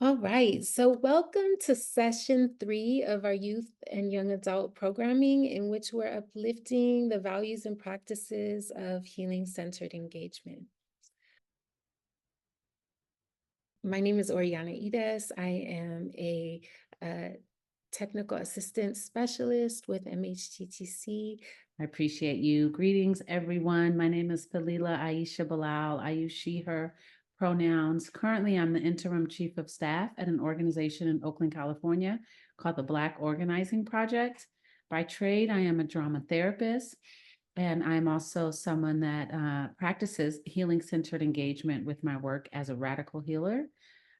All right, so welcome to session 3 of our youth and young adult programming, in which we're uplifting the values and practices of healing centered engagement. My name is Oriana Ides. I am a technical assistant specialist with MHTTC. I appreciate you. Greetings, everyone. My name is Falila Aisha Bilal. I use she, her pronouns. Currently, I'm the interim chief of staff at an organization in Oakland, California called the Black Organizing Project. By trade, I am a drama therapist, and I'm also someone that practices healing centered engagement with my work as a radical healer.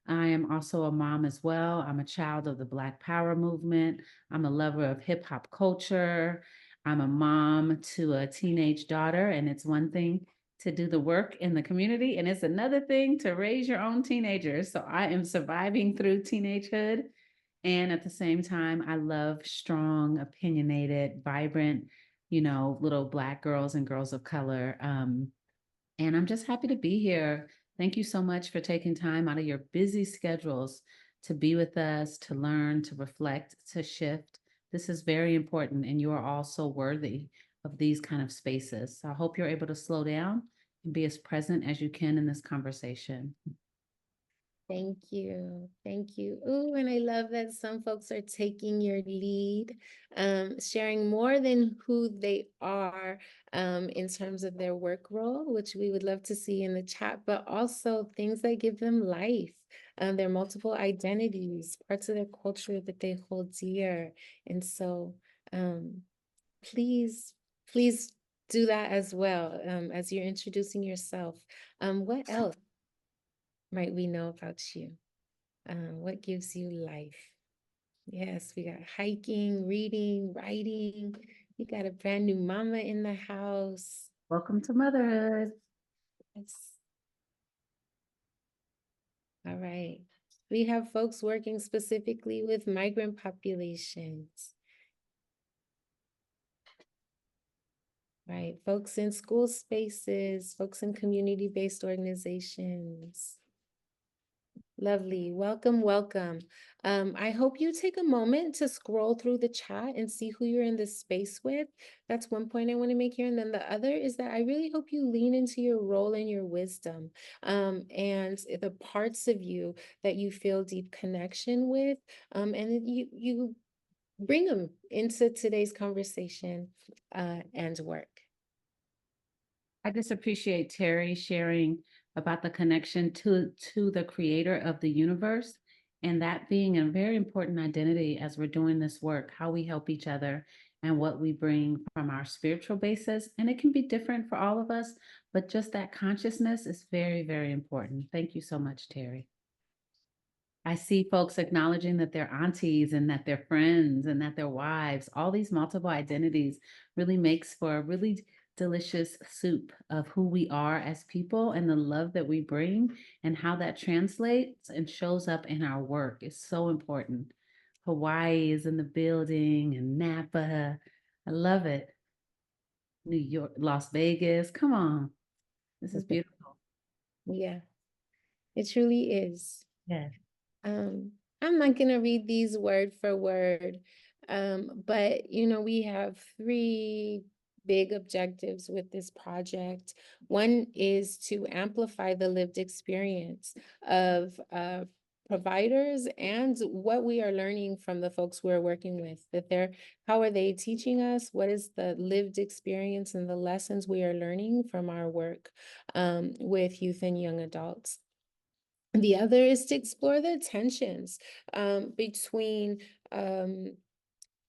I am also a mom as well. I'm a child of the Black Power movement. I'm a lover of hip hop culture. I'm a mom to a teenage daughter, and it's one thing to do the work in the community, and it's another thing to raise your own teenagers. So I am surviving through teenagehood. And at the same time, I love strong, opinionated, vibrant, little Black girls and girls of color. And I'm just happy to be here. Thank you so much for taking time out of your busy schedules to be with us, to learn, to reflect, to shift. This is very important, and you are all so worthy of these kind of spaces. So I hope you're able to slow down and be as present as you can in this conversation. Thank you. Thank you. Ooh, and I love that some folks are taking your lead, sharing more than who they are in terms of their work role, which we would love to see in the chat, but also things that give them life, their multiple identities, parts of their culture that they hold dear. And so um, please, please do that as well as you're introducing yourself. What else might we know about you? What gives you life? Yes, we got hiking, reading, writing. We got a brand new mama in the house. Welcome to motherhood. Yes. All right. We have folks working specifically with migrant populations. Right. Folks in school spaces, folks in community-based organizations. Lovely. Welcome, welcome. I hope you take a moment to scroll through the chat and see who you're in this space with. That's one point I want to make here. And then the other is that I really hope you lean into your role and your wisdom, and the parts of you that you feel deep connection with, and then you bring them into today's conversation and work. I just appreciate Terry sharing about the connection to the creator of the universe, and that being a very important identity as we're doing this work, how we help each other and what we bring from our spiritual basis. And it can be different for all of us, but just that consciousness is very, very important. Thank you so much, Terry. I see folks acknowledging that they're aunties and that they're friends and that they're wives. All these multiple identities really makes for a really delicious soup of who we are as people and the love that we bring and how that translates and shows up in our work is so important. Hawaii is in the building and Napa. I love it. New York, Las Vegas. Come on. This is beautiful. Yeah, it truly is. Yes. Um, I'm not going to read these word for word, but we have three big objectives with this project. One is to amplify the lived experience of providers and what we are learning from the folks we're working with, how are they teaching us? What is the lived experience and the lessons we are learning from our work with youth and young adults? The other is to explore the tensions between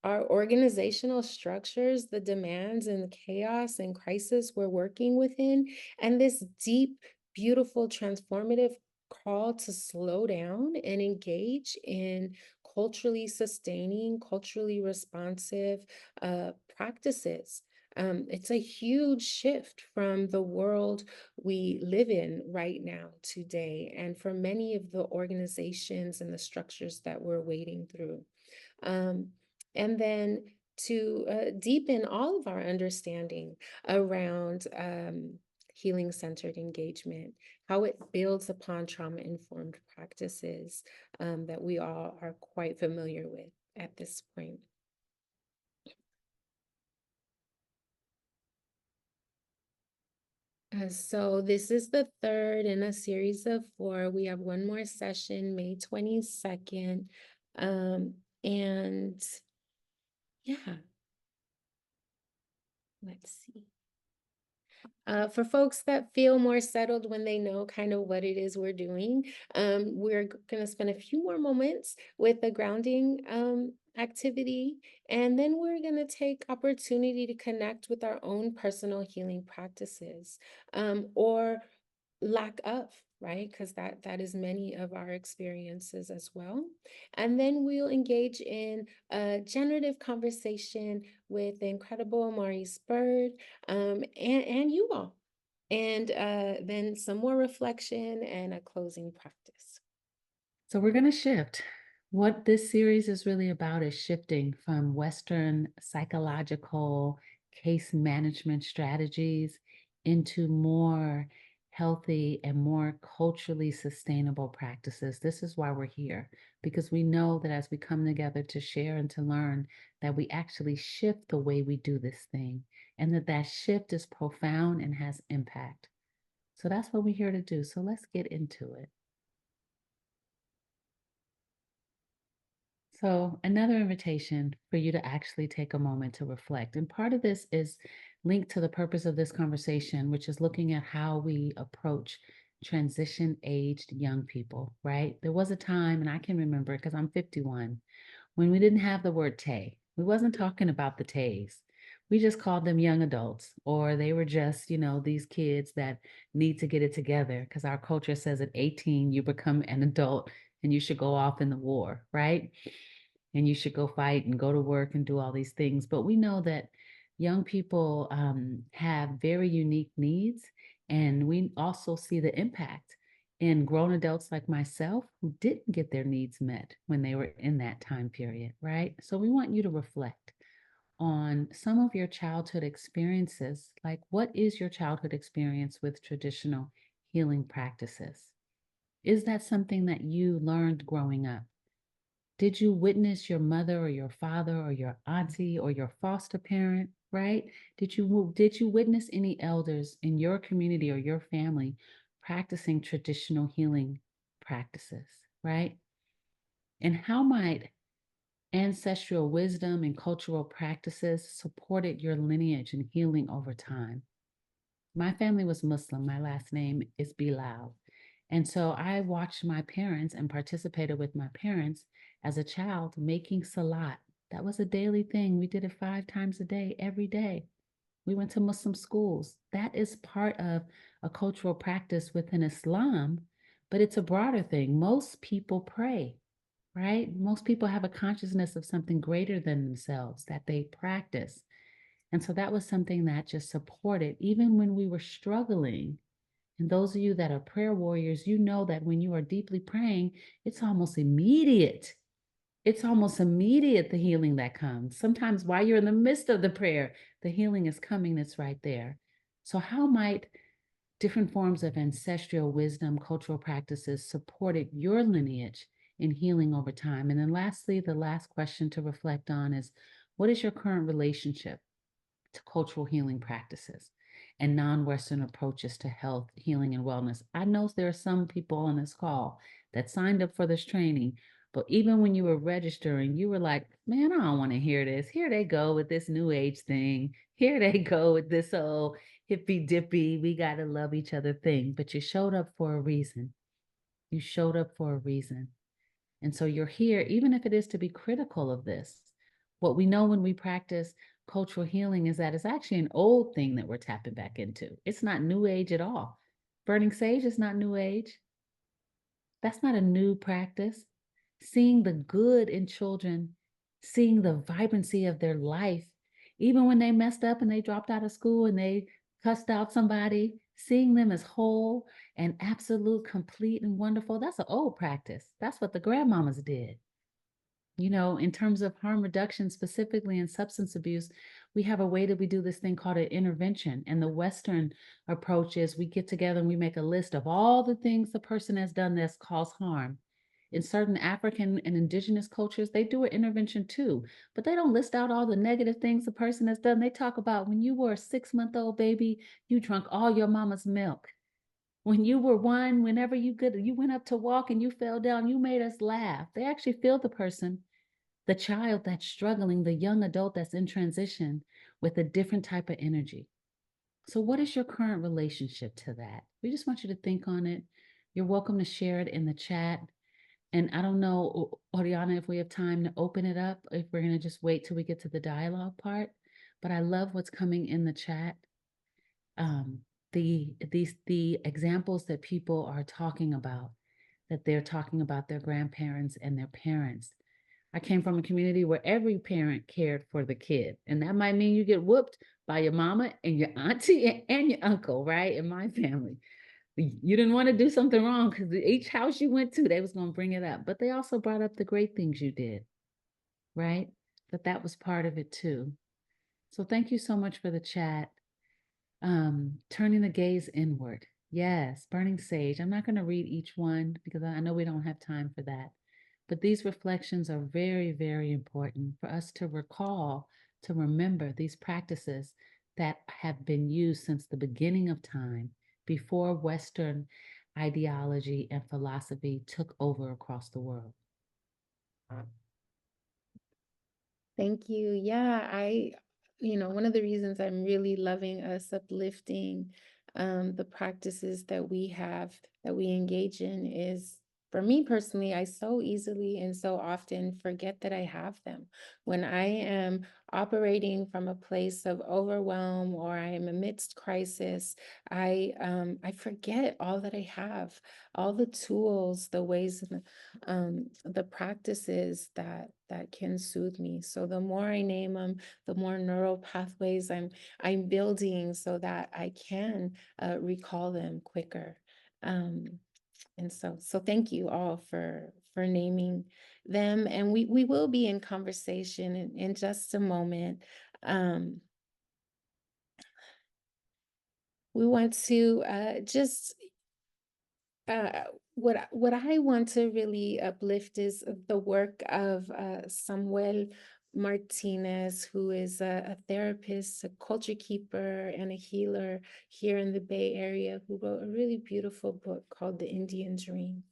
our organizational structures, the demands and chaos and crisis we're working within, and this deep, beautiful, transformative call to slow down and engage in culturally sustaining, culturally responsive practices. It's a huge shift from the world we live in right now today, and for many of the organizations and the structures that we're wading through. Um, and then to deepen all of our understanding around healing-centered engagement, how it builds upon trauma-informed practices that we all are quite familiar with at this point. So this is the third in a series of 4. We have one more session, May 22nd. And yeah, let's see. For folks that feel more settled when they know kind of what it is we're doing, we're going to spend a few more moments with the grounding activity, and then we're going to take opportunity to connect with our own personal healing practices or lack of, right? Because that is many of our experiences as well. And then we'll engage in a generative conversation with the incredible Maurice Bird and you all. And then some more reflection and a closing practice. So we're going to shift. What this series is really about is shifting from Western psychological case management strategies into more healthy and more culturally sustainable practices. This is why we're here, because we know that as we come together to share and to learn, that we actually shift the way we do this thing, and that shift is profound and has impact. So that's what we're here to do. So let's get into it. So, another invitation for you to actually take a moment to reflect. And part of this is linked to the purpose of this conversation, which is looking at how we approach transition aged young people, right? There was a time, and I can remember because I'm 51, when we didn't have the word Tay. We wasn't talking about the Tays. We just called them young adults, or they were just, these kids that need to get it together because our culture says at 18, you become an adult and you should go off in the war, right? And you should go fight and go to work and do all these things. But we know that young people have very unique needs. And we also see the impact in grown adults like myself who didn't get their needs met when they were in that time period, right? So we want you to reflect on some of your childhood experiences. Like, what is your childhood experience with traditional healing practices? Is that something that you learned growing up? Did you witness your mother or your father or your auntie or your foster parent, right? Did you witness any elders in your community or your family practicing traditional healing practices, right? And how might ancestral wisdom and cultural practices supported your lineage and healing over time? My family was Muslim. My last name is Bilal. And so I watched my parents and participated with my parents as a child making salat. That was a daily thing. We did it 5 times a day, every day. We went to Muslim schools. That is part of a cultural practice within Islam, but it's a broader thing. Most people pray, right? Most people have a consciousness of something greater than themselves that they practice. And so that was something that just supported, even when we were struggling. And those of you that are prayer warriors, you know that when you are deeply praying, it's almost immediate. It's almost immediate, the healing that comes. Sometimes while you're in the midst of the prayer, the healing is coming, it's right there. So, how might different forms of ancestral wisdom, cultural practices supported your lineage in healing over time? And then, lastly, the last question to reflect on is, what is your current relationship to cultural healing practices and non-Western approaches to health, healing, and wellness? I know there are some people on this call that signed up for this training, but even when you were registering, you were like, man, I don't want to hear this. Here they go with this new age thing. Here they go with this whole hippy dippy, we got to love each other thing. But you showed up for a reason. You showed up for a reason. And so you're here, even if it is to be critical of this. What we know when we practice cultural healing is that it's actually an old thing that we're tapping back into. It's not new age at all. Burning sage is not new age. That's not a new practice. Seeing the good in children, seeing the vibrancy of their life, even when they messed up and they dropped out of school and they cussed out somebody, seeing them as whole and absolute, complete, and wonderful, that's an old practice. That's what the grandmamas did. In terms of harm reduction, specifically in substance abuse, we have a way that we do this thing called an intervention. And the Western approach is we get together and we make a list of all the things the person has done that's caused harm. In certain African and indigenous cultures, they do an intervention too, but they don't list out all the negative things the person has done. They talk about when you were a 6-month-old baby, you drank all your mama's milk. When you were one, whenever you went up to walk and you fell down, you made us laugh. They actually feel the person, the child that's struggling, the young adult that's in transition with a different type of energy. So, what is your current relationship to that? We just want you to think on it. You're welcome to share it in the chat. And I don't know, Oriana, if we have time to open it up, if we're going to just wait till we get to the dialogue part. But I love what's coming in the chat. The examples that people are talking about, that they're talking about their grandparents and their parents. I came from a community where every parent cared for the kid, and that might mean you get whooped by your mama and your auntie and your uncle, right? In my family, you didn't want to do something wrong because each house you went to, they was going to bring it up, but they also brought up the great things you did, right? But that was part of it too. So thank you so much for the chat. Turning the gaze inward. Yes, burning sage. I'm not going to read each one because I know we don't have time for that. But these reflections are very, very important for us to recall, to remember these practices that have been used since the beginning of time, before Western ideology and philosophy took over across the world. Thank you. Yeah, one of the reasons I'm really loving us uplifting the practices that we have, that we engage in is, for me personally, I so easily and so often forget that I have them. When I am operating from a place of overwhelm or I am amidst crisis, I forget all that I have, all the tools, the ways, the practices that can soothe me. So the more I name them, the more neural pathways I'm building so that I can recall them quicker. And so thank you all for naming them. And we will be in conversation in just a moment. We want to just what I want to really uplift is the work of Samuel Martinez, who is a therapist, a culture keeper, and a healer here in the Bay Area, who wrote a really beautiful book called The Indian Dream: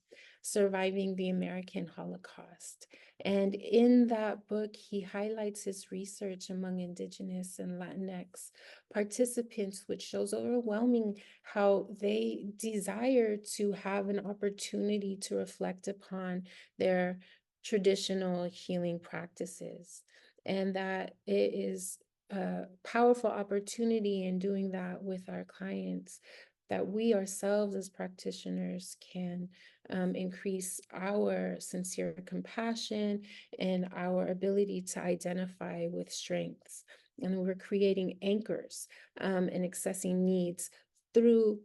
Surviving the American Holocaust. And in that book, he highlights his research among Indigenous and Latinx participants, which shows overwhelming how they desire to have an opportunity to reflect upon their traditional healing practices, and that it is a powerful opportunity in doing that with our clients, that we ourselves as practitioners can increase our sincere compassion and our ability to identify with strengths. And we're creating anchors and accessing needs through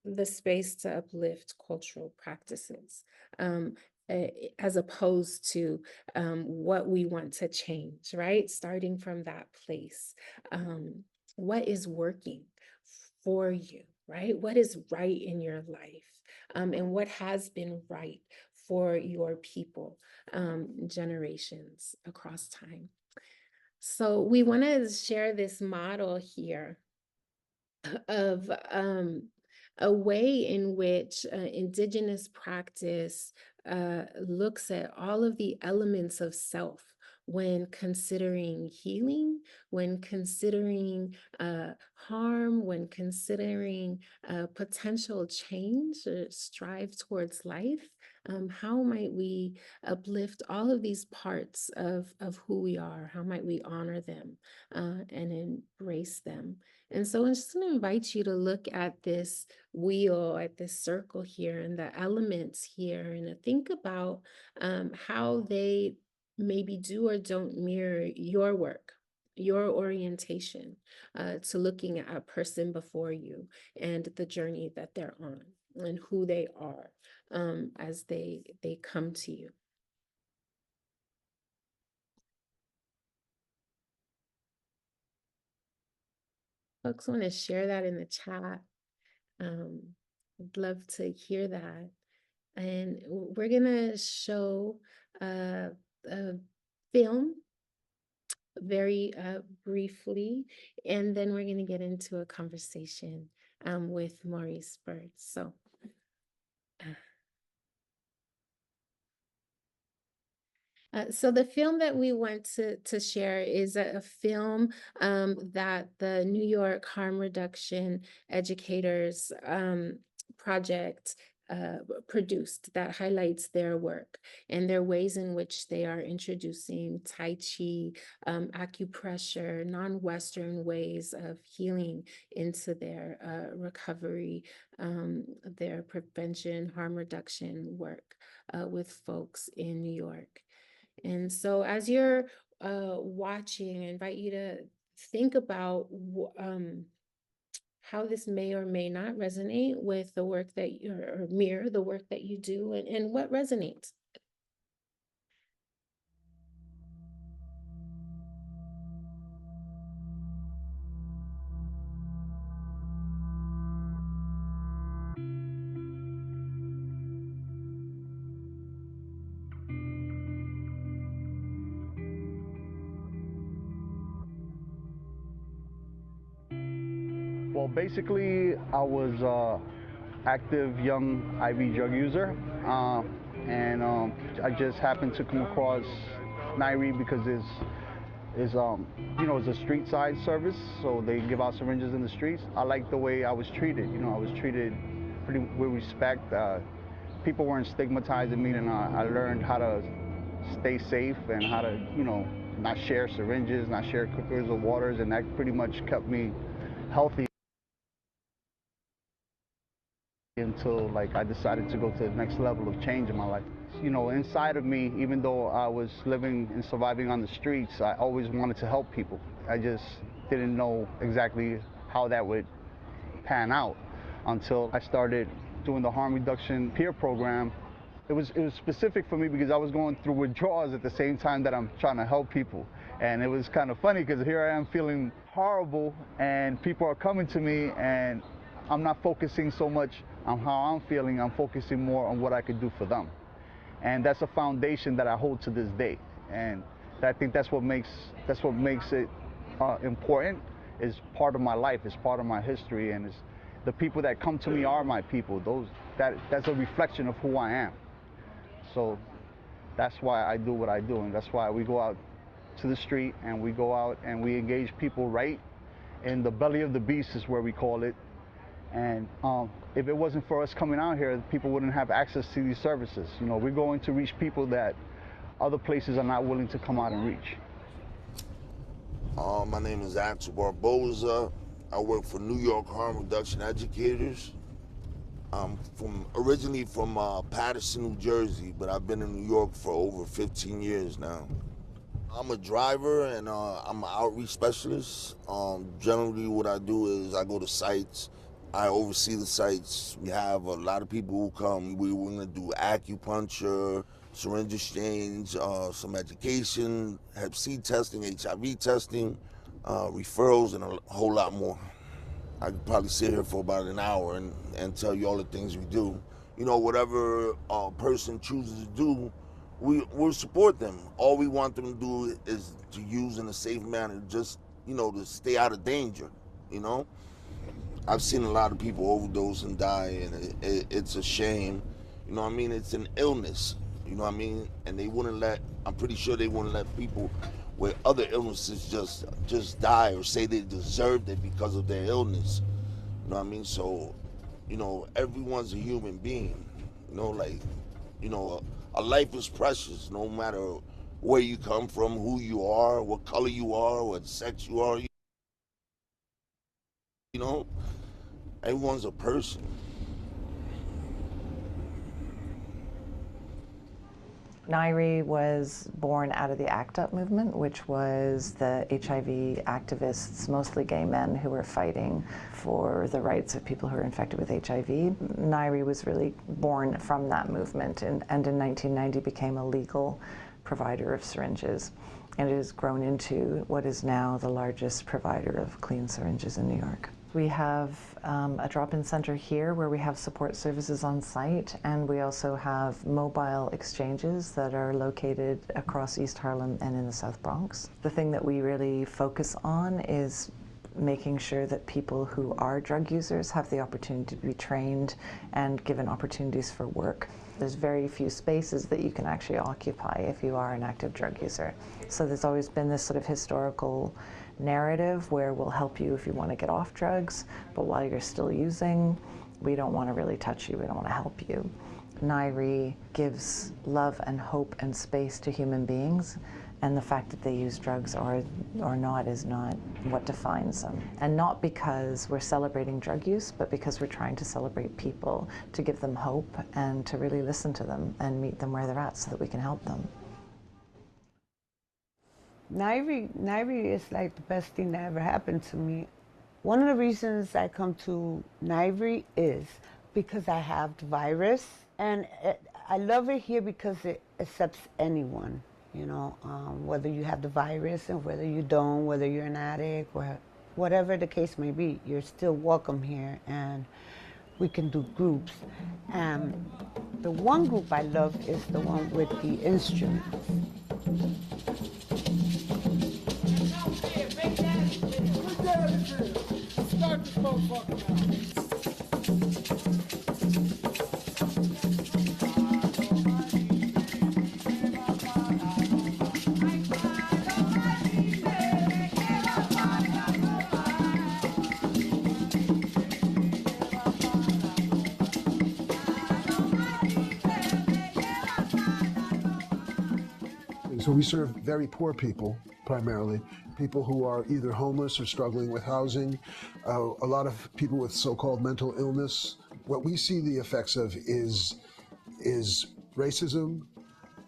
the space to uplift cultural practices, as opposed to what we want to change, right? Starting from that place. What is working for you, right? What is right in your life? And what has been right for your people, generations across time. So we want to share this model here of a way in which Indigenous practice looks at all of the elements of self when considering healing, when considering harm, when considering potential change or strive towards life. How might we uplift all of these parts of who we are? How might we honor them and embrace them? And so I'm just going to invite you to look at this wheel, at this circle here, and the elements here, and to think about how they maybe do or don't mirror your work, your orientation to looking at a person before you and the journey that they're on and who they are as they come to you. folks want to share that in the chat, I'd love to hear that. And we're gonna show a film very briefly, and then we're gonna get into a conversation with Maurice Bird. So. So the film that we want to share is a film that the New York Harm Reduction Educators Project produced, that highlights their work and their ways in which they are introducing Tai Chi, acupressure, non-Western ways of healing into their recovery, their prevention, harm reduction work with folks in New York. And so as you're watching, I invite you to think about how this may or may not resonate with the work that you, or mirror the work that you do, and what resonates. Well, basically, I was active young IV drug user, and I just happened to come across NYRE because it's a street side service, so they give out syringes in the streets. I like the way I was treated. I was treated pretty with respect. People weren't stigmatizing me, and I learned how to stay safe and how to, not share syringes, not share cookers or waters, and that pretty much kept me healthy until I decided to go to the next level of change in my life. Inside of me, even though I was living and surviving on the streets, I always wanted to help people. I just didn't know exactly how that would pan out until I started doing the harm reduction peer program. It was specific for me because I was going through withdrawals at the same time that I'm trying to help people. And it was kind of funny because here I am feeling horrible and people are coming to me and I'm not focusing so much on how I'm feeling, I'm focusing more on what I could do for them. And that's a foundation that I hold to this day. And I think that's what makes it important. Is part of my life, it's part of my history, and it's the people that come to me are my people. That's a reflection of who I am. So that's why I do what I do, and that's why we go out to the street and we go out and we engage people right in the belly of the beast is where we call it. And if it wasn't for us coming out here, people wouldn't have access to these services. We're going to reach people that other places are not willing to come out and reach. My name is Axel Barboza. I work for New York Harm Reduction Educators. I'm originally from Paterson, New Jersey, but I've been in New York for over 15 years now. I'm a driver and I'm an outreach specialist. Generally what I do is I go to sites, I oversee the sites. We have a lot of people who come. We're going to do acupuncture, syringe exchange, some education, Hep C testing, HIV testing, referrals, and a whole lot more. I could probably sit here for about an hour and tell you all the things we do. Whatever a person chooses to do, we'll support them. All we want them to do is to use in a safe manner, just, to stay out of danger, I've seen a lot of people overdose and die, and it's a shame. It's an illness, and they wouldn't I'm pretty sure they wouldn't let people with other illnesses just die or say they deserved it because of their illness. So, everyone's a human being, a life is precious no matter where you come from, who you are, what color you are, what sex you are, everyone's a person. NYRE was born out of the ACT UP movement, which was the HIV activists, mostly gay men, who were fighting for the rights of people who are infected with HIV. NYRE was really born from that movement, and in 1990 became a legal provider of syringes, and it has grown into what is now the largest provider of clean syringes in New York. We have a drop-in center here where we have support services on site, and we also have mobile exchanges that are located across East Harlem and in the South Bronx. The thing that we really focus on is making sure that people who are drug users have the opportunity to be trained and given opportunities for work. There's very few spaces that you can actually occupy if you are an active drug user. So there's always been this sort of historical narrative where we'll help you if you want to get off drugs, but while you're still using, we don't want to really touch you, we don't want to help you. NYRE gives love and hope and space to human beings, and the fact that they use drugs or not is not what defines them. And not because we're celebrating drug use, but because we're trying to celebrate people, to give them hope and to really listen to them and meet them where they're at so that we can help them. NYRE is like the best thing that ever happened to me. One of the reasons I come to NYRE is because I have the virus, and I love it here because it accepts anyone, you know, whether you have the virus and whether you don't, whether you're an addict or whatever the case may be, you're still welcome here, and we can do groups. And the one group I love is the one with the instruments. Start this motherfucker So we serve very poor people, primarily, people who are either homeless or struggling with housing, a lot of people with so-called mental illness. What we see the effects of is racism,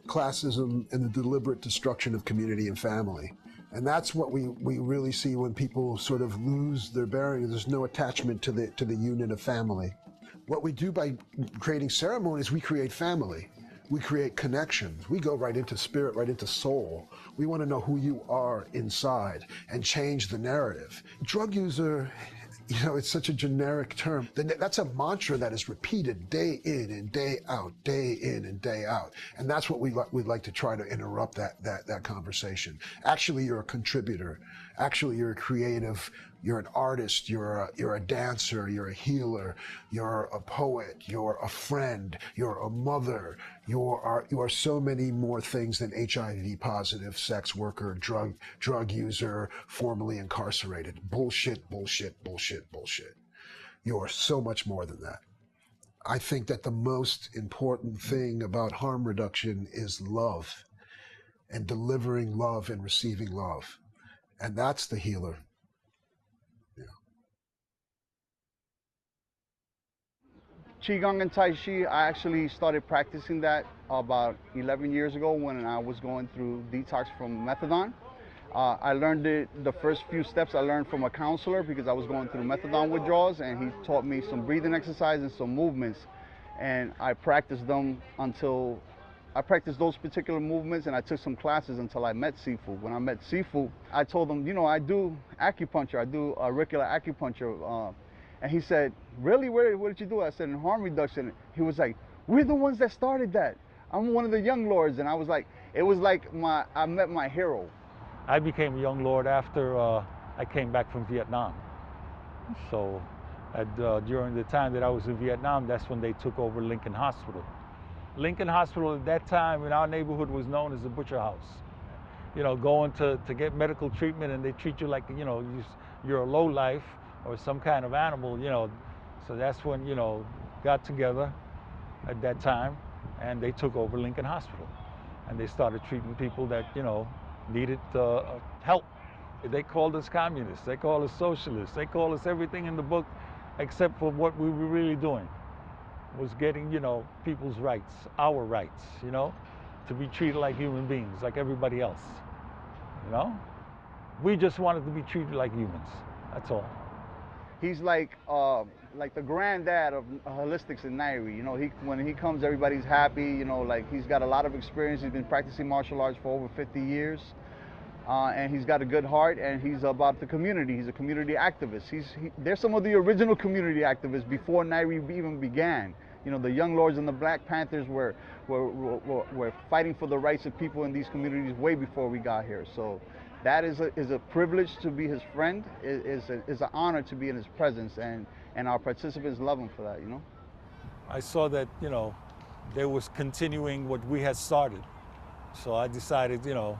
classism, and the deliberate destruction of community and family. And that's what we really see when people sort of lose their bearings. There's no attachment to the unit of family. What we do by creating ceremonies, we create family. We create connections. We go right into spirit, right into soul. We want to know who you are inside and change the narrative. Drug user, you know, it's such a generic term. That's a mantra that is repeated day in and day out, day in and day out. And that's what we'd like to try to interrupt that conversation. Actually, you're a contributor. Actually, you're a creative. You're an artist, you're a dancer, you're a healer, you're a poet, you're a friend, you're a mother, you are so many more things than HIV positive, sex worker, drug user, formerly incarcerated. Bullshit, bullshit, bullshit, bullshit. You are so much more than that. I think that the most important thing about harm reduction is love, and delivering love and receiving love. And that's the healer. Qigong and Tai Chi, I actually started practicing that about 11 years ago when I was going through detox from methadone. I learned it, the first few steps I learned from a counselor because I was going through methadone withdrawals, and he taught me some breathing exercises and some movements. And I practiced them until, I practiced those particular movements, and I took some classes until I met Sifu. When I met Sifu, I told him, you know, I do acupuncture, I do auricular acupuncture. And he said, really, where did you do it? I said, in harm reduction. He was like, we're the ones that started that. I'm one of the young lords. And I was like, it was like I met my hero. I became a young lord after I came back from Vietnam. So during the time that I was in Vietnam, that's when they took over Lincoln Hospital. Lincoln Hospital at that time in our neighborhood was known as the butcher house. You know, going to get medical treatment, and they treat you like, you know, you're a lowlife or some kind of animal, you know. So that's when, you know, got together at that time, and they took over Lincoln Hospital. And they started treating people that, you know, needed help. They called us communists, they called us socialists, they called us everything in the book except for what we were really doing was getting, you know, people's rights, our rights, you know, to be treated like human beings, like everybody else, you know? We just wanted to be treated like humans, that's all. He's like the granddad of holistics in Nairi. You know, when he comes, everybody's happy. You know, like he's got a lot of experience. He's been practicing martial arts for over 50 years. And he's got a good heart, and he's about the community. He's a community activist. There's some of the original community activists before Nairi even began. You know, the Young Lords and the Black Panthers were fighting for the rights of people in these communities way before we got here. So that is a privilege to be his friend. Is an honor to be in his presence, and our participants love him for that, you know. I saw that, you know, they was continuing what we had started. So I decided, you know,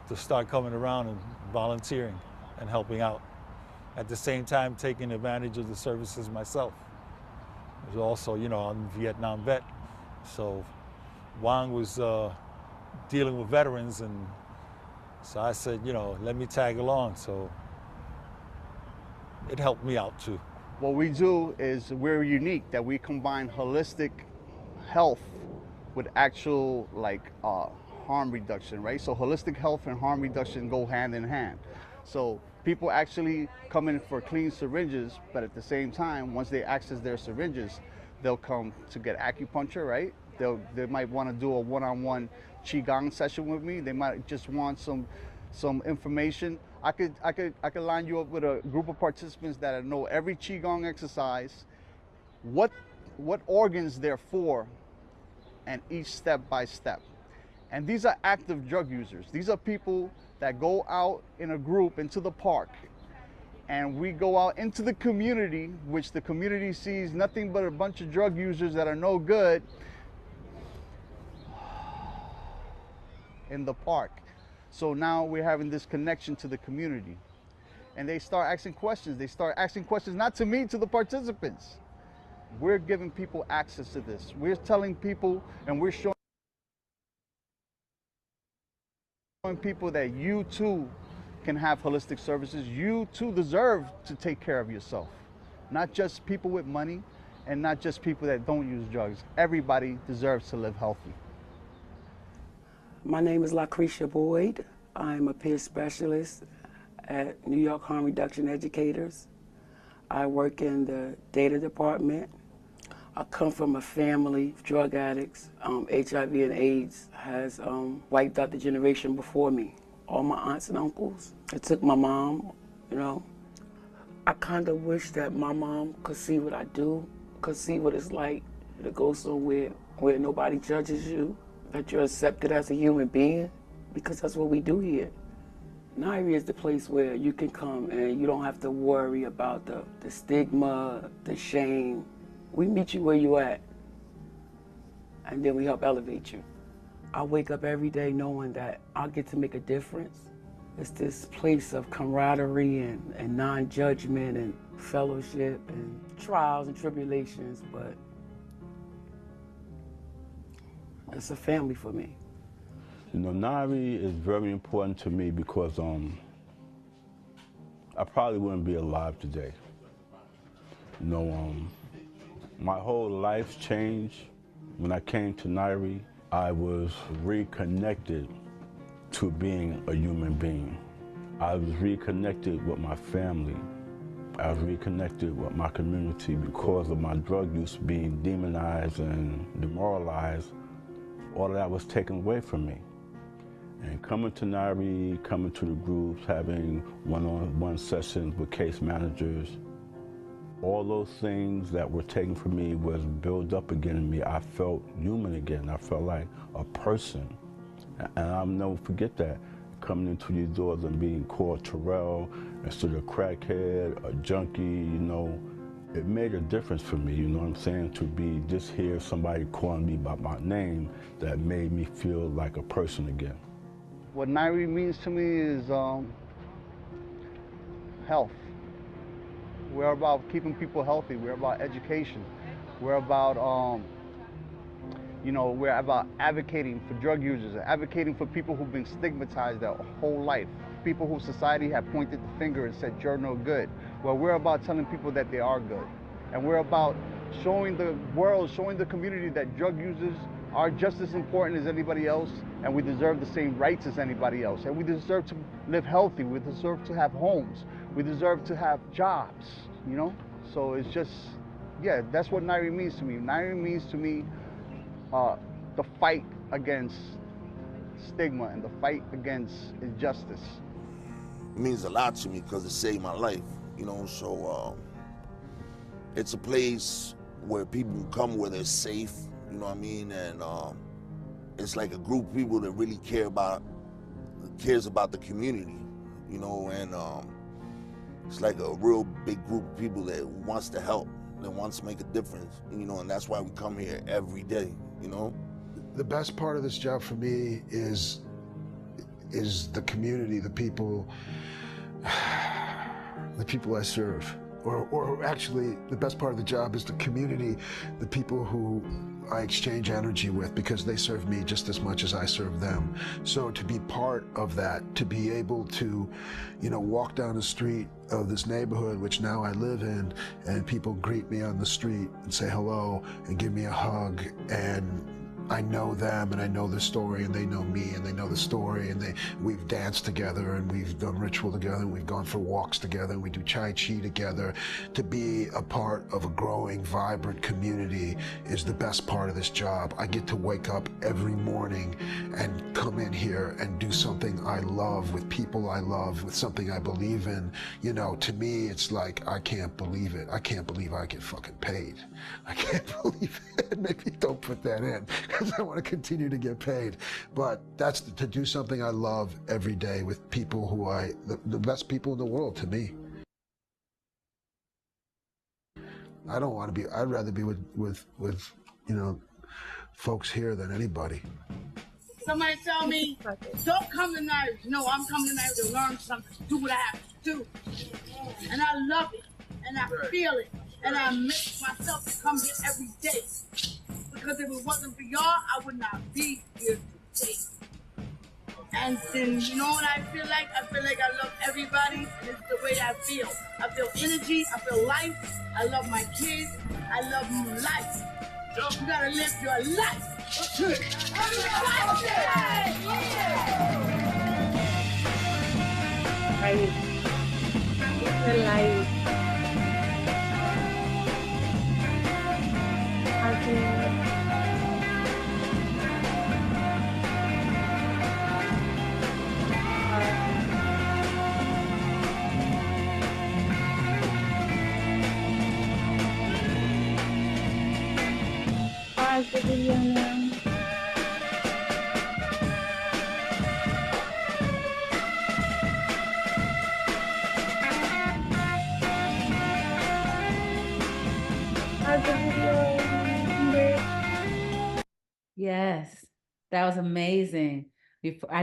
to start coming around and volunteering and helping out. At the same time, taking advantage of the services myself. It was also, you know, I'm a Vietnam vet. So Juan was dealing with veterans, and so I said, you know, let me tag along. So it helped me out too. What we do is we're unique, that we combine holistic health with actual harm reduction, right? So holistic health and harm reduction go hand in hand. So people actually come in for clean syringes, but at the same time, once they access their syringes, they'll come to get acupuncture, right? They might want to do a one-on-one qigong session with me. They might just want some information. I could line you up with a group of participants that know every qigong exercise, what organs they're for, and each step by step. And these are active drug users. These are people that go out in a group into the park, and we go out into the community, which the community sees nothing but a bunch of drug users that are no good in the park. So now we're having this connection to the community. And they start asking questions. They start asking questions not to me, to the participants. We're giving people access to this. We're telling people, and we're showing people that you too can have holistic services. You too deserve to take care of yourself. Not just people with money, and not just people that don't use drugs. Everybody deserves to live healthy. My name is Lucretia Boyd. I'm a peer specialist at New York Harm Reduction Educators. I work in the data department. I come from a family of drug addicts. HIV and AIDS has wiped out the generation before me. All my aunts and uncles. It took my mom, you know. I kind of wish that my mom could see what I do, could see what it's like to go somewhere where nobody judges you, that you're accepted as a human being, because that's what we do here. Nairi is the place where you can come and you don't have to worry about the stigma, the shame. We meet you where you're at, and then we help elevate you. I wake up every day knowing that I get to make a difference. It's this place of camaraderie and non-judgment and fellowship and trials and tribulations, but it's a family for me. You know, Nairi is very important to me because I probably wouldn't be alive today. You know, my whole life changed when I came to Nairi. I was reconnected to being a human being. I was reconnected with my family. I was reconnected with my community because of my drug use being demonized and demoralized. All of that was taken away from me. And coming to Nairi, coming to the groups, having one-on-one sessions with case managers, all those things that were taken from me was built up again in me. I felt human again. I felt like a person. And I'll never forget that, coming into these doors and being called Terrell instead of crackhead, a junkie, you know. It made a difference for me, you know what I'm saying? To be just hear somebody calling me by my name that made me feel like a person again. What Nairi means to me is health. We're about keeping people healthy. We're about education. We're about, you know, we're about advocating for drug users, advocating for people who've been stigmatized their whole life, people who society have pointed the finger and said, you're no good. Well, we're about telling people that they are good. And we're about showing the world, showing the community that drug users are just as important as anybody else, and we deserve the same rights as anybody else. And we deserve to live healthy. We deserve to have homes. We deserve to have jobs. you know? So it's just, yeah, that's what Nairi means to me. Nairi means to me the fight against stigma and the fight against injustice. It means a lot to me because it saved my life, you know, so it's a place where people can come where they're safe, you know what I mean, and it's like a group of people that really cares about the community, you know, and it's like a real big group of people that wants to help, that wants to make a difference, you know, and that's why we come here every day, you know. The best part of this job for me is the community, the people I serve. Or actually, the best part of the job is the community, the people who I exchange energy with, because they serve me just as much as I serve them. So to be part of that, to be able to, you know, walk down the street of this neighborhood, which now I live in, and people greet me on the street and say hello and give me a hug, and I know them and I know the story, and they know me and they know the story, and we've danced together and we've done ritual together and we've gone for walks together and we do Chai Chi together. To be a part of a growing, vibrant community is the best part of this job. I get to wake up every morning and come in here and do something I love with people I love, with something I believe in. You know, to me, it's like, I can't believe it. I can't believe I get fucking paid. I can't believe it. Maybe don't put that in, because I want to continue to get paid. But that's to do something I love every day with people who the best people in the world to me. I don't want to be, I'd rather be with you know, folks here than anybody. Somebody tell me, don't come to Nairi. No, I'm coming to Nairi to learn something, do what I have to do. And I love it, and I feel it, and I make myself to come here every day. Because if it wasn't for y'all, I would not be here today. And then, you know what I feel like? I feel like I love everybody, and it's the way I feel. I feel energy, I feel life, I love my kids, I love life. You gotta live your life. Right. The life. Pause the video now. Pause the video. Yes, that was amazing. I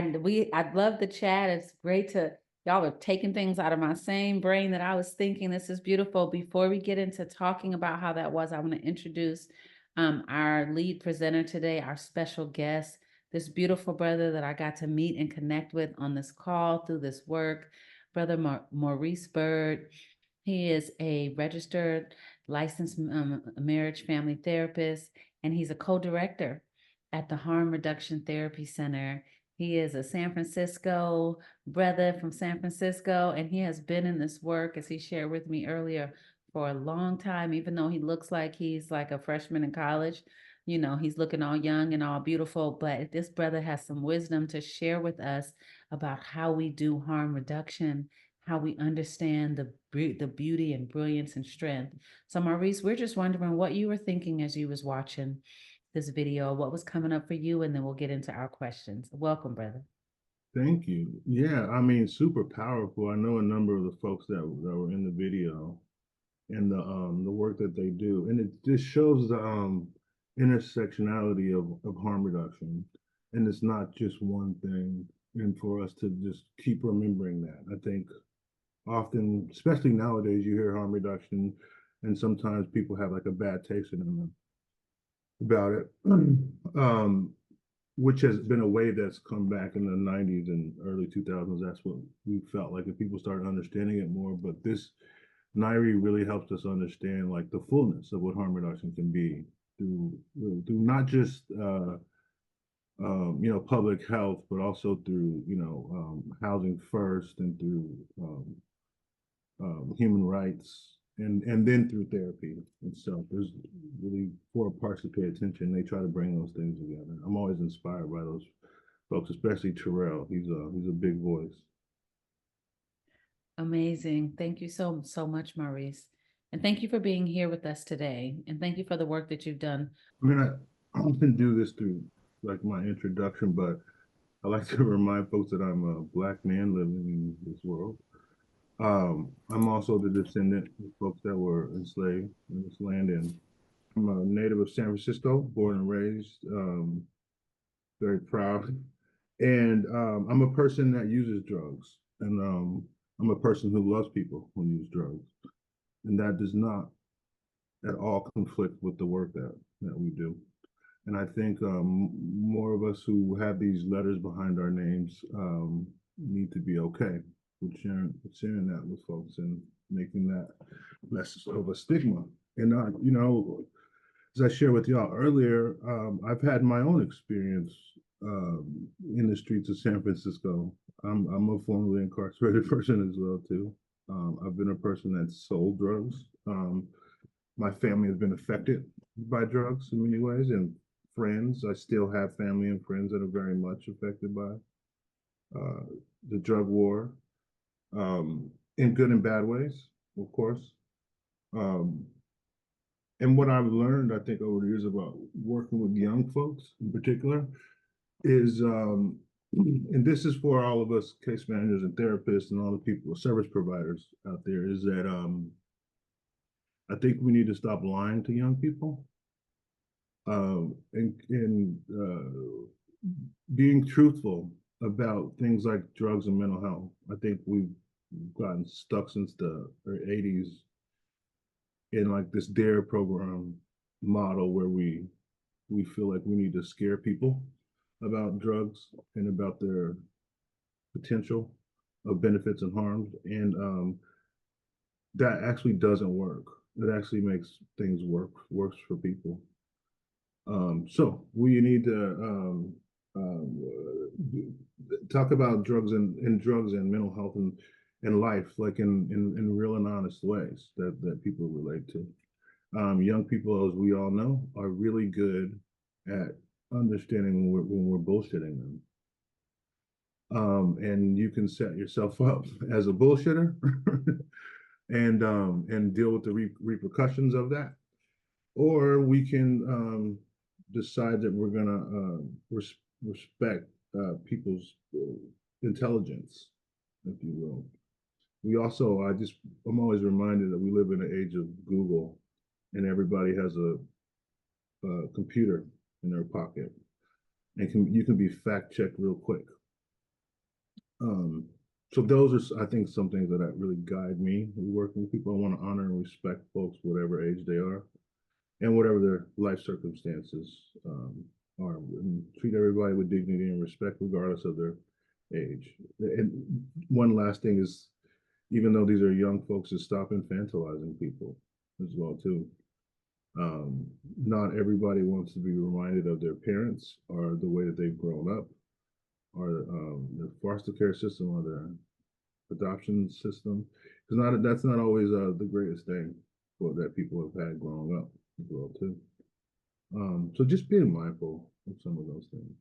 love the chat. It's great to, y'all are taking things out of my same brain that I was thinking. This is beautiful. Before we get into talking about how that was, I want to introduce our lead presenter today, our special guest, this beautiful brother that I got to meet and connect with on this call through this work, Brother Maurice Bird. He is a registered licensed marriage family therapist, and he's a co-director at the Harm Reduction Therapy Center. He is a San Francisco brother from San Francisco, and he has been in this work, as he shared with me earlier, for a long time, even though he looks like he's like a freshman in college. You know, he's looking all young and all beautiful, but this brother has some wisdom to share with us about how we do harm reduction, how we understand the beauty and brilliance and strength. So Maurice, we're just wondering what you were thinking as you was watching this video, what was coming up for you, and then we'll get into our questions. Welcome, brother. Thank you. Yeah, I mean, super powerful. I know a number of the folks that were in the video and the work that they do, and it just shows the intersectionality of harm reduction, and it's not just one thing. And for us to just keep remembering that, I think often, especially nowadays, you hear harm reduction, and sometimes people have like a bad taste in them about it, which has been a wave that's come back in the 90s and early 2000s. That's what we felt like, if people started understanding it more. But this Nairi really helps us understand like the fullness of what harm reduction can be through not just you know, public health, but also through, you know, housing first, and through human rights, and then through therapy itself. There's really 4 parts to pay attention. They try to bring those things together. I'm always inspired by those folks, especially Terrell. He's a big voice. Amazing. Thank you so much, Maurice. And thank you for being here with us today. And thank you for the work that you've done. I mean, I often do this through like my introduction, but I like to remind folks that I'm a Black man living in this world. I'm also the descendant of folks that were enslaved in this land, and I'm a native of San Francisco, born and raised, very proud. And I'm a person that uses drugs, and I'm a person who loves people who use drugs, and that does not at all conflict with the work that we do. And I think more of us who have these letters behind our names need to be okay with sharing that with folks and making that less of a stigma. And you know, as I shared with y'all earlier, I've had my own experience in the streets of San Francisco. I'm a formerly incarcerated person as well too. I've been a person that's sold drugs. My family has been affected by drugs in many ways, and friends. I still have family and friends that are very much affected by the drug war, in good and bad ways, of course. And what I've learned, I think, over the years about working with young folks in particular is, and this is for all of us case managers and therapists and all the people, service providers out there, is that I think we need to stop lying to young people. And being truthful about things like drugs and mental health. I think we've gotten stuck since the 80s in like this DARE program model where we feel like we need to scare people about drugs and about their potential of benefits and harms. And that actually doesn't work. It actually makes things worse for people. So we need to talk about drugs and mental health and life, like in real and honest ways that people relate to. Young people, as we all know, are really good at understanding when we're bullshitting them. And you can set yourself up as a bullshitter and deal with the repercussions of that. Or we can decide that we're gonna respect people's intelligence, if you will. We also, I'm always reminded that we live in an age of Google, and everybody has a computer in their pocket, and you can be fact checked real quick. So those are, I think, some things that really guide me working with people. I want to honor and respect folks, whatever age they are, and whatever their life circumstances are, and treat everybody with dignity and respect regardless of their age. And one last thing is, even though these are young folks, is stop infantilizing people as well too. Not everybody wants to be reminded of their parents or the way that they've grown up, or their foster care system or their adoption system, because that's not always the greatest thing that people have had growing up as well too. So just being mindful of some of those things.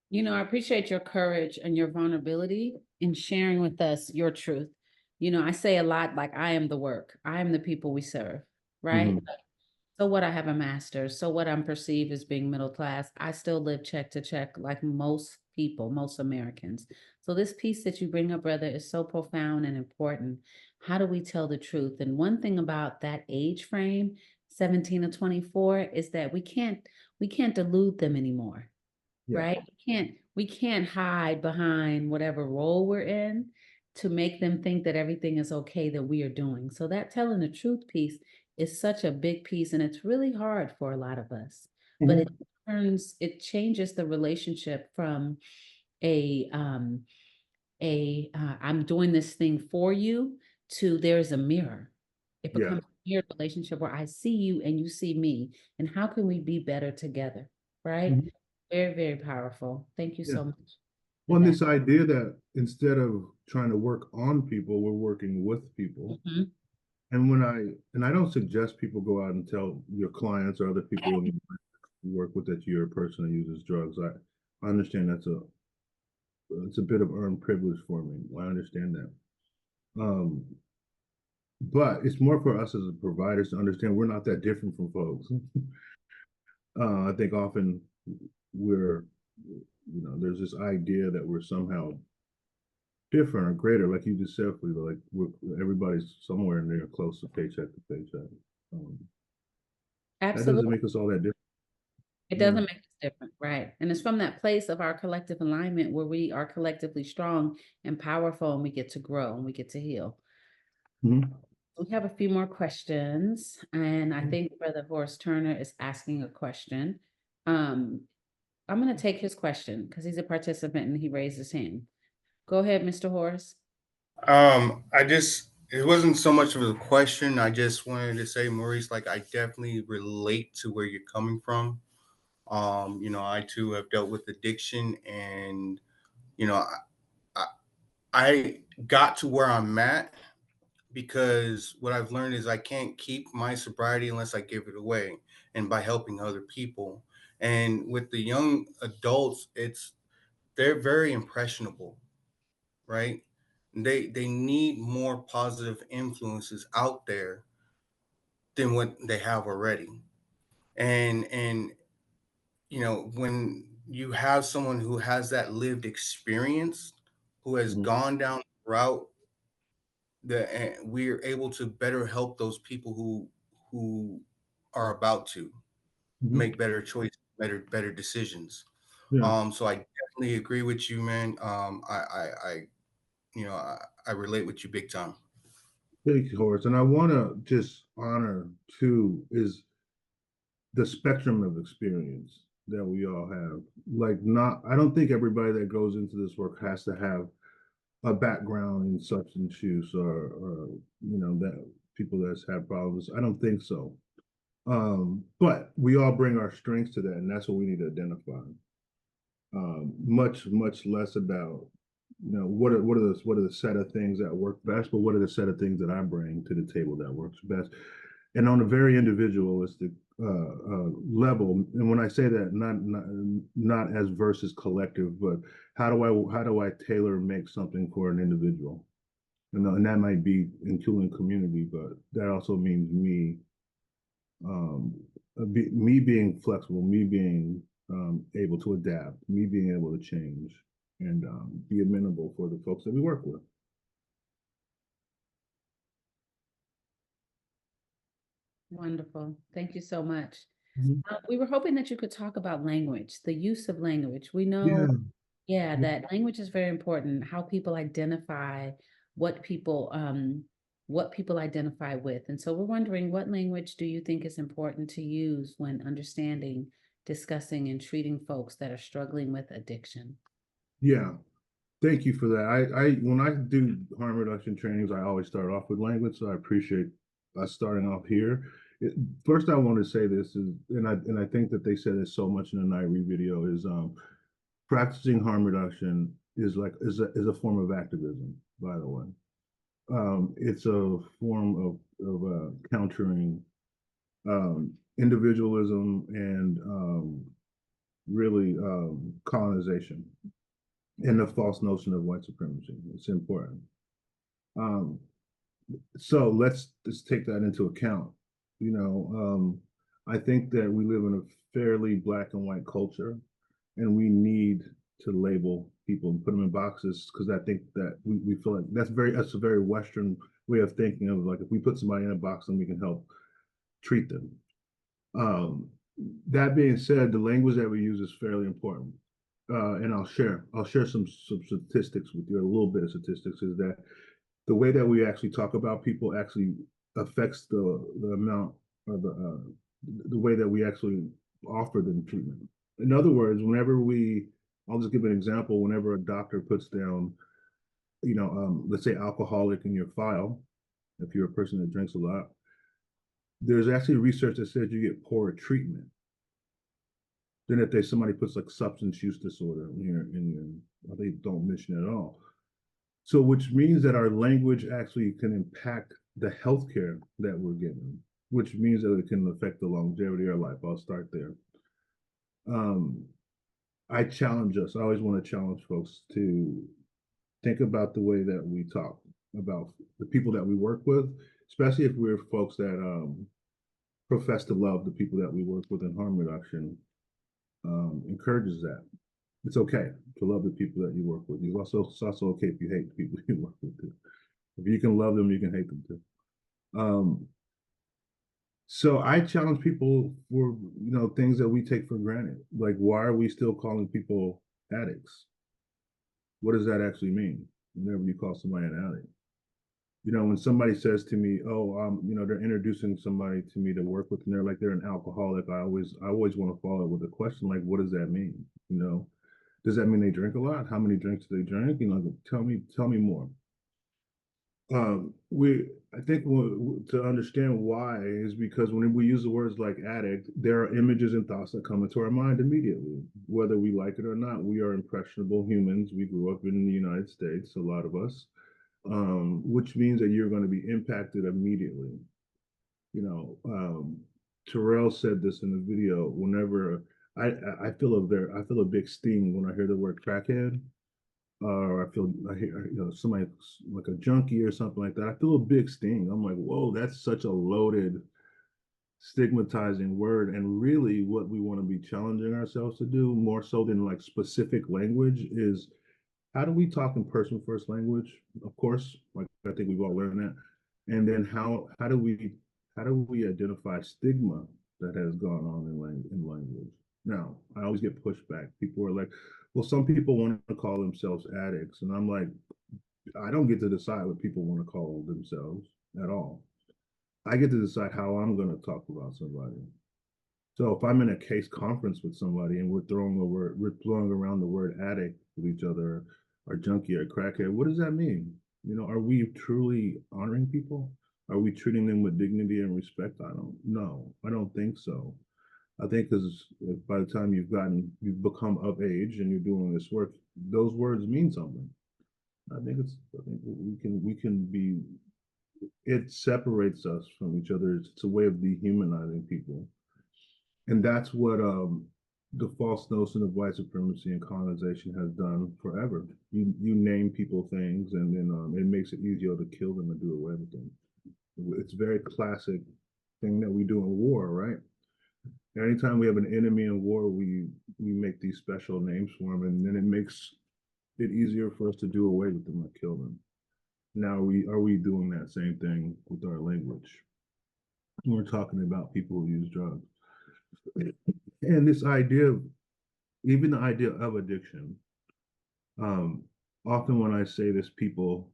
You know, I appreciate your courage and your vulnerability in sharing with us your truth. You know, I say a lot, like, I am the work, I am the people we serve, right? Mm-hmm. So what, I have a master's, so what, I'm perceived as being middle class, I still live check to check like most people, most Americans. So this piece that you bring up, brother, is so profound and important. How do we tell the truth? And one thing about that age frame, 17 to 24, is that we can't delude them anymore. Yeah. Right? We can't hide behind whatever role we're in to make them think that everything is okay that we are doing. So that telling the truth piece is such a big piece, and it's really hard for a lot of us. Mm-hmm. But it changes the relationship from I'm doing this thing for you to there's a mirror. It becomes a mirror relationship where I see you and you see me, and how can we be better together, right? Mm-hmm. Very, very powerful. Thank you so much. Well, this idea that instead of trying to work on people, we're working with people. Mm-hmm. And I don't suggest people go out and tell your clients or other people you work with that you're a person that uses drugs. I understand it's a bit of earned privilege for me. I understand that. But it's more for us as providers to understand we're not that different from folks. I think often there's this idea that we're somehow different or greater, like you just said, Frida, like everybody's somewhere in there close to paycheck to paycheck. That doesn't make us all that different. It doesn't make us different, right? And it's from that place of our collective alignment where we are collectively strong and powerful, and we get to grow and we get to heal. Mm-hmm. We have a few more questions, and I think Brother Horace Turner is asking a question. I'm going to take his question because he's a participant and he raised his hand. Go ahead, Mr. Horace. It wasn't so much of a question. I just wanted to say, Maurice, like, I definitely relate to where you're coming from. I too have dealt with addiction, and, I got to where I'm at because what I've learned is I can't keep my sobriety unless I give it away, and by helping other people. And with the young adults, they're very impressionable, right? They need more positive influences out there than what they have already. And when you have someone who has that lived experience, who has gone down the route, we're able to better help those people who are about to make better choices, better decisions. So I definitely agree with you, man. I relate with you big time. Thank you, Horace. And I want to just honor too is the spectrum of experience that we all have. I don't think everybody that goes into this work has to have a background in substance use or that people that's had problems. I don't think so. But we all bring our strengths to that, and that's what we need to identify. Much less about what are the set of things that work best, but what are the set of things that I bring to the table that works best. And on a very individualistic level, and when I say that, not as versus collective, but how do I tailor make something for an individual? And that might be including community, but that also means me being flexible, me being able to adapt, me being able to change, and be amenable for the folks that we work with. Wonderful. Thank you so much. We were hoping that you could talk about language, the use of language. We know, that language is very important, how people identify what people identify with. And so we're wondering, what language do you think is important to use when understanding, discussing, and treating folks that are struggling with addiction? Yeah, thank you for that. When I do harm reduction trainings, I always start off with language, so I appreciate us starting off here. First, I want to say this is, and I think that they said this so much in the NIRE video, is practicing harm reduction is a form of activism, by the way. It's a form of countering individualism and really colonization and the false notion of white supremacy. It's important. So let's just take that into account. I think that we live in a fairly black and white culture, and we need to label people and put them in boxes, because I think that we feel like that's a very Western way of thinking of, like, if we put somebody in a box, then we can help treat them. That being said, the language that we use is fairly important. And I'll share some statistics with you. A little bit of statistics is that the way that we actually talk about people actually affects the amount of the way that we actually offer them treatment. In other words, I'll just give an example. Whenever a doctor puts down, let's say alcoholic in your file, if you're a person that drinks a lot, there's actually research that says you get poorer treatment than if somebody puts like substance use disorder they don't mention it at all. So which means that our language actually can impact the healthcare that we're given, which means that it can affect the longevity of our life. I'll start there. I challenge us. I always want to challenge folks to think about the way that we talk about the people that we work with, especially if we're folks that profess to love the people that we work with in harm reduction. Encourages that. It's okay to love the people that you work with. It's also okay if you hate the people you work with too. If you can love them, you can hate them too. So I challenge people for things that we take for granted. Like, why are we still calling people addicts? What does that actually mean? Whenever you call somebody an addict, when somebody says to me, "Oh, they're introducing somebody to me to work with, and they're like they're an alcoholic," I always want to follow up with a question like, "What does that mean? Does that mean they drink a lot? How many drinks do they drink? Tell me more." I think to understand why is because when we use the words like addict, there are images and thoughts that come into our mind immediately, whether we like it or not. We are impressionable humans. We grew up in the United States, a lot of us, which means that you're going to be impacted immediately. Terrell said this in the video. Whenever I feel a big sting when I hear the word crackhead. Or I hear somebody like a junkie or something like that. I feel a big sting. I'm like, whoa, that's such a loaded, stigmatizing word. And really, what we want to be challenging ourselves to do, more so than like specific language, is how do we talk in personal first language? Of course, like I think we've all learned that. And then how do we identify stigma that has gone on in language? Now, I always get pushback. People are like, well, some people want to call themselves addicts. And I'm like, I don't get to decide what people want to call themselves at all. I get to decide how I'm going to talk about somebody. So if I'm in a case conference with somebody and we're throwing around the word addict with each other, or junkie or crackhead, what does that mean? Are we truly honoring people? Are we treating them with dignity and respect? I don't think so. I think because by the time you've become of age and you're doing this work, those words mean something. I think we can be. It separates us from each other. It's a way of dehumanizing people, and that's what the false notion of white supremacy and colonization has done forever. You name people things, and then it makes it easier to kill them and do away with them. It's a very classic thing that we do in war, right? Anytime we have an enemy in war, we make these special names for them, and then it makes it easier for us to do away with them or kill them. Now, are we doing that same thing with our language? We're talking about people who use drugs. And this idea, even the idea of addiction, often when I say this, people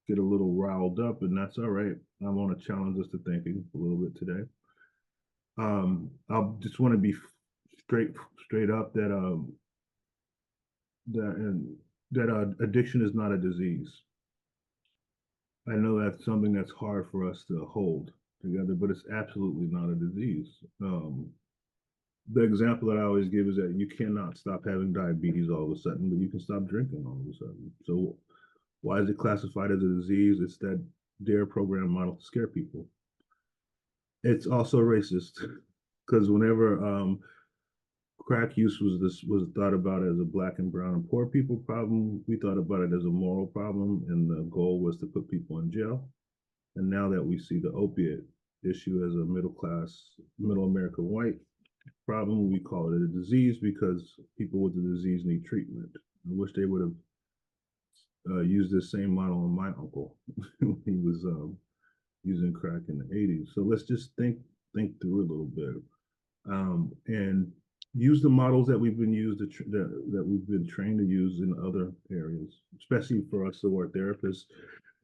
get a little riled up, and that's all right. I want to challenge us to thinking a little bit today. I just want to be straight up that addiction is not a disease. I know that's something that's hard for us to hold together, but it's absolutely not a disease. The example that I always give is that you cannot stop having diabetes all of a sudden, but you can stop drinking all of a sudden. So why is it classified as a disease? It's that DARE program model to scare people. It's also racist because whenever crack use was thought about as a Black and brown and poor people problem, we thought about it as a moral problem, and the goal was to put people in jail. And now that we see the opiate issue as a middle American white problem, we call it a disease because people with the disease need treatment. I wish they would have used this same model on my uncle when he was using crack in the 80s. So let's just think through a little bit, and use the models that we've been that we've been trained to use in other areas, especially for us who are therapists,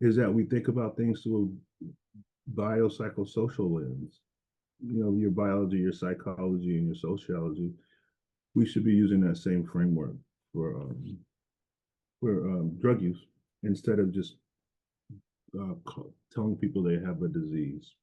is that we think about things through a biopsychosocial lens. Your biology, your psychology, and your sociology. We should be using that same framework for drug use instead of just telling people they have a disease.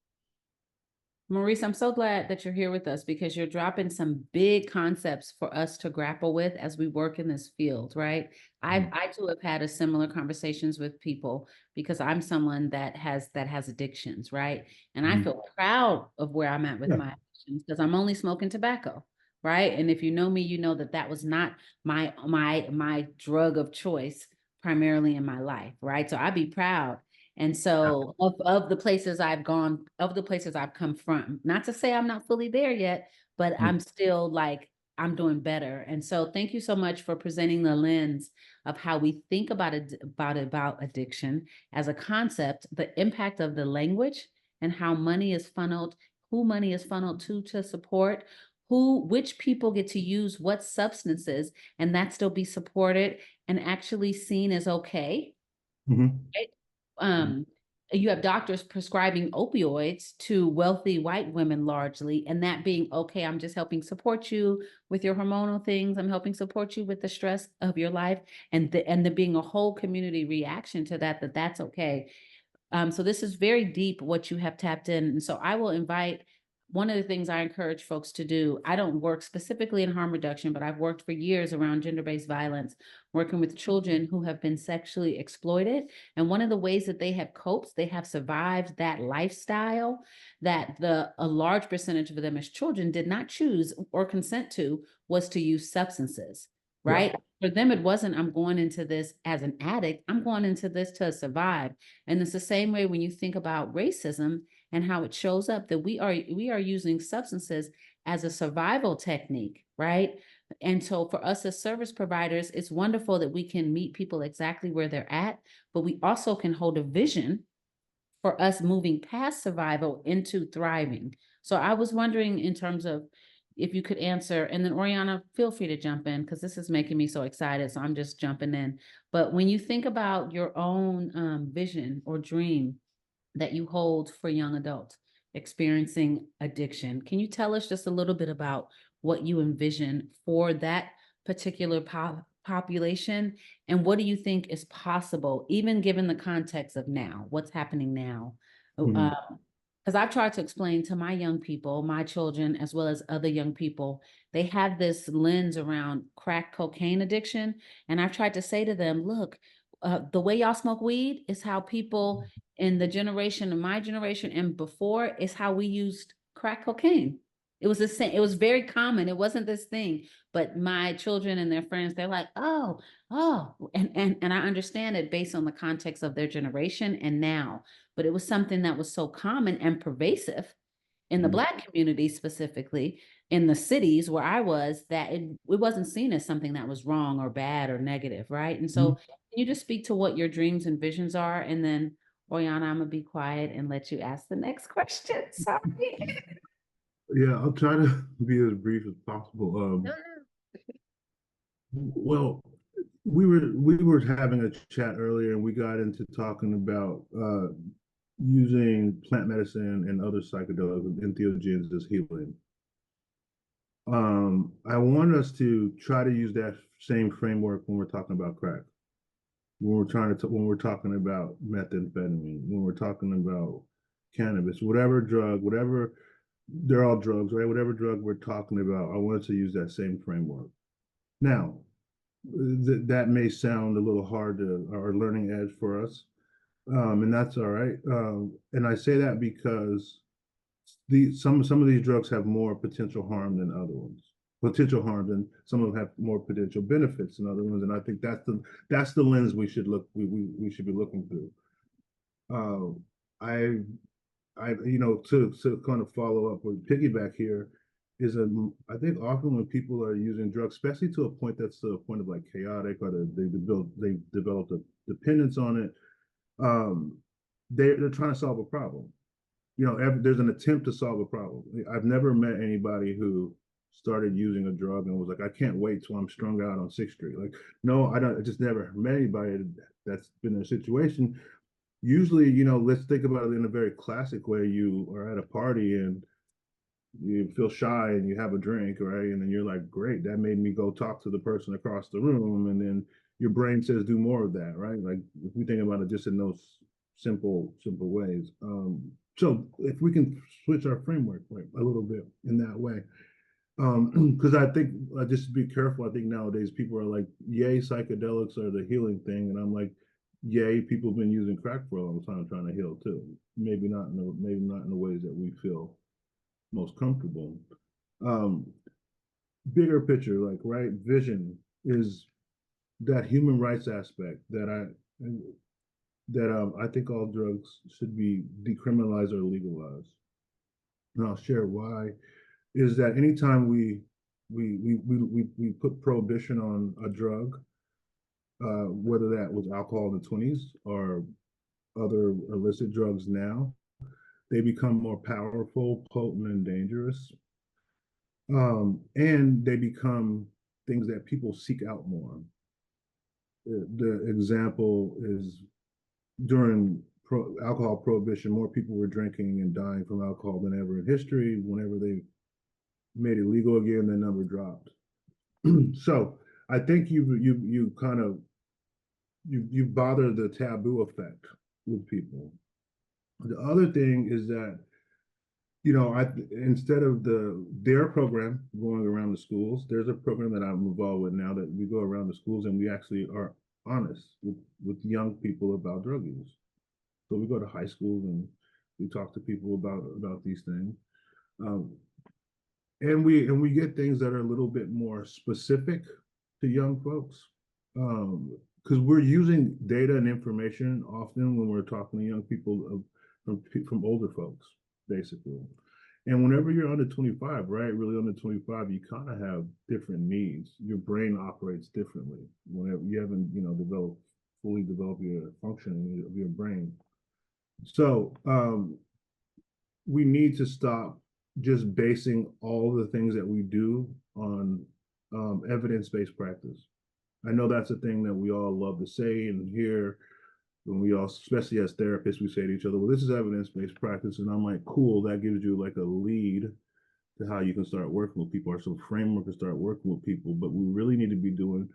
Maurice, I'm so glad that you're here with us because you're dropping some big concepts for us to grapple with as we work in this field, right? I too have had a similar conversations with people because I'm someone that has addictions, right? And I feel proud of where I'm at with my addictions because I'm only smoking tobacco, right? And if you know me, you know that that was not my drug of choice primarily in my life, right? So I'd be proud. And so of the places I've gone, of the places I've come from, not to say I'm not fully there yet, but I'm still like, I'm doing better. And so thank you so much for presenting the lens of how we think about addiction as a concept, the impact of the language and how money is funneled, who money is funneled to support, which people get to use what substances, and that still be supported and actually seen as okay. Right? You have doctors prescribing opioids to wealthy white women largely, and that being okay, I'm just helping support you with your hormonal things. I'm helping support you with the stress of your life, and the being a whole community reaction to that, that's okay. So this is very deep what you have tapped in. And so I will invite, one of the things I encourage folks to do, I don't work specifically in harm reduction, but I've worked for years around gender-based violence, working with children who have been sexually exploited. And one of the ways that they have coped, they have survived that lifestyle that a large percentage of them as children did not choose or consent to, was to use substances, right? For them, it wasn't, I'm going into this as an addict, I'm going into this to survive. And it's the same way when you think about racism and how it shows up, that we are using substances as a survival technique, right? And so for us as service providers, it's wonderful that we can meet people exactly where they're at, but we also can hold a vision for us moving past survival into thriving. So I was wondering, in terms of, if you could answer, and then Oriana, feel free to jump in because this is making me so excited. So I'm just jumping in. But when you think about your own vision or dream that you hold for young adults experiencing addiction, can you tell us just a little bit about what you envision for that particular population? And what do you think is possible, even given the context of now, what's happening now? Because I've tried to explain to my young people, my children, as well as other young people, they have this lens around crack cocaine addiction. And I've tried to say to them, look, the way y'all smoke weed is how people in the generation of my generation and before is how we used crack cocaine. It was the same. It was very common. It wasn't this thing, but my children and their friends, they're like, oh, and I understand it based on the context of their generation and now. But it was something that was so common and pervasive in the Black community, specifically in the cities where I was, that it wasn't seen as something that was wrong or bad or negative, right? And so can you just speak to what your dreams and visions are? And then, Oriana, I'm gonna be quiet and let you ask the next question. Sorry. Yeah, I'll try to be as brief as possible. Well, we were having a chat earlier, and we got into talking about using plant medicine and other psychedelics and entheogens as healing. I want us to try to use that same framework when we're talking about crack, when we're talking about methamphetamine, when we're talking about cannabis, whatever drug, they're all drugs, right? Whatever drug we're talking about, I want us to use that same framework. Now, that may sound a little hard or learning edge for us, and that's all right. And I say that because some of these drugs have more potential harm than other ones. Potential harm, and some of them have more potential benefits than other ones. And I think that's the lens we should be looking through. I to kind of follow up with piggyback here is I think often when people are using drugs, especially to a point that's to a point of like chaotic, or they developed a dependence on it, they're trying to solve a problem. There's an attempt to solve a problem. I've never met anybody who started using a drug and was like, I can't wait till I'm strung out on 6th Street. Like, no, I just never met anybody that's been in a situation. Usually, let's think about it in a very classic way. You are at a party and you feel shy and you have a drink, right? And then you're like, great, that made me go talk to the person across the room. And then your brain says, do more of that, right? Like, if we think about it just in those simple ways. So if we can switch our framework right, a little bit in that way. Because I think, just to be careful, I think nowadays people are like, yay, psychedelics are the healing thing. And I'm like, yay, people have been using crack for a long time trying to heal too. Maybe not in the ways that we feel most comfortable. Bigger picture, like, right, vision is that human rights aspect that I think all drugs should be decriminalized or legalized. And I'll share why. Is that anytime we put prohibition on a drug, whether that was alcohol in the 20s or other illicit drugs now, they become more powerful, potent, and dangerous. And they become things that people seek out more. The example is during alcohol prohibition, more people were drinking and dying from alcohol than ever in history. Whenever they made it legal again, the number dropped. So I think you bother the taboo effect with people. The other thing is that, instead of their program going around the schools, there's a program that I'm involved with now that we go around the schools and we actually are honest with young people about drug use. So we go to high schools and we talk to people about these things. And we get things that are a little bit more specific to young folks, because we're using data and information often when we're talking to young people from older folks, basically. And whenever you're under 25, right, really under 25, you kind of have different needs. Your brain operates differently whenever you haven't, fully developed your functioning of your brain. So we need to stop just basing all the things that we do on evidence-based practice. I know that's a thing that we all love to say and hear when we all, especially as therapists, we say to each other, well, this is evidence-based practice. And I'm like, cool, that gives you like a lead to how you can start working with people or some framework to start working with people. But we really need to be doing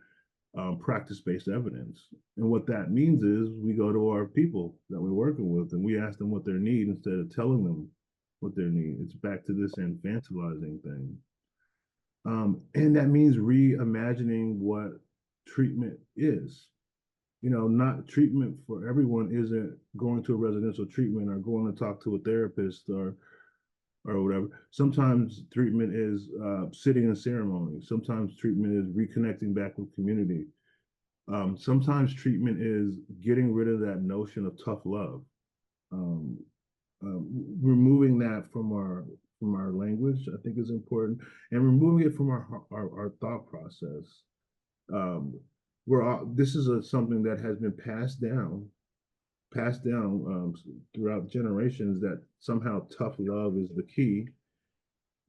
practice-based evidence. And what that means is we go to our people that we're working with and we ask them what their need instead of telling them what their need. It's back to this infantilizing thing. And that means reimagining what treatment is. Not treatment for everyone isn't going to a residential treatment or going to talk to a therapist or whatever. Sometimes treatment is sitting in ceremony. Sometimes treatment is reconnecting back with community. Sometimes treatment is getting rid of that notion of tough love. Removing that from our language, I think, is important, and removing it from our thought process. This is something that has been passed down throughout generations, that somehow tough love is the key,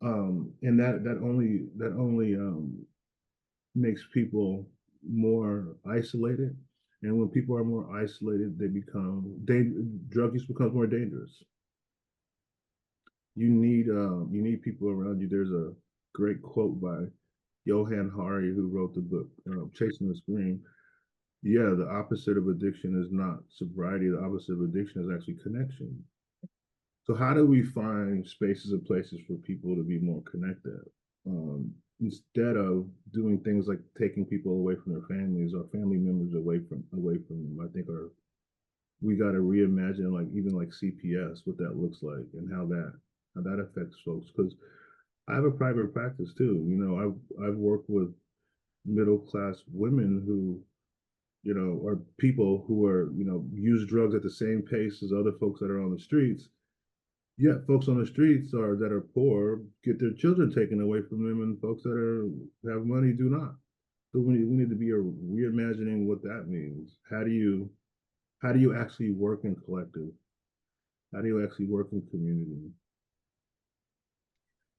and that only makes people more isolated. And when people are more isolated, drug use becomes more dangerous. You need people around you. There's a great quote by Johann Hari, who wrote the book Chasing the Scream. Yeah, the opposite of addiction is not sobriety. The opposite of addiction is actually connection. So how do we find spaces and places for people to be more connected? Instead of doing things like taking people away from their families or family members away from them, I think we got to reimagine, like, even like CPS, what that looks like and how that affects folks. Because I have a private practice too. I've worked with middle class women who, are people who are, use drugs at the same pace as other folks that are on the streets. Yet folks on the streets that are poor get their children taken away from them, and folks that have money do not. So we need to be reimagining what that means. How do you actually work in collective? How do you actually work in community?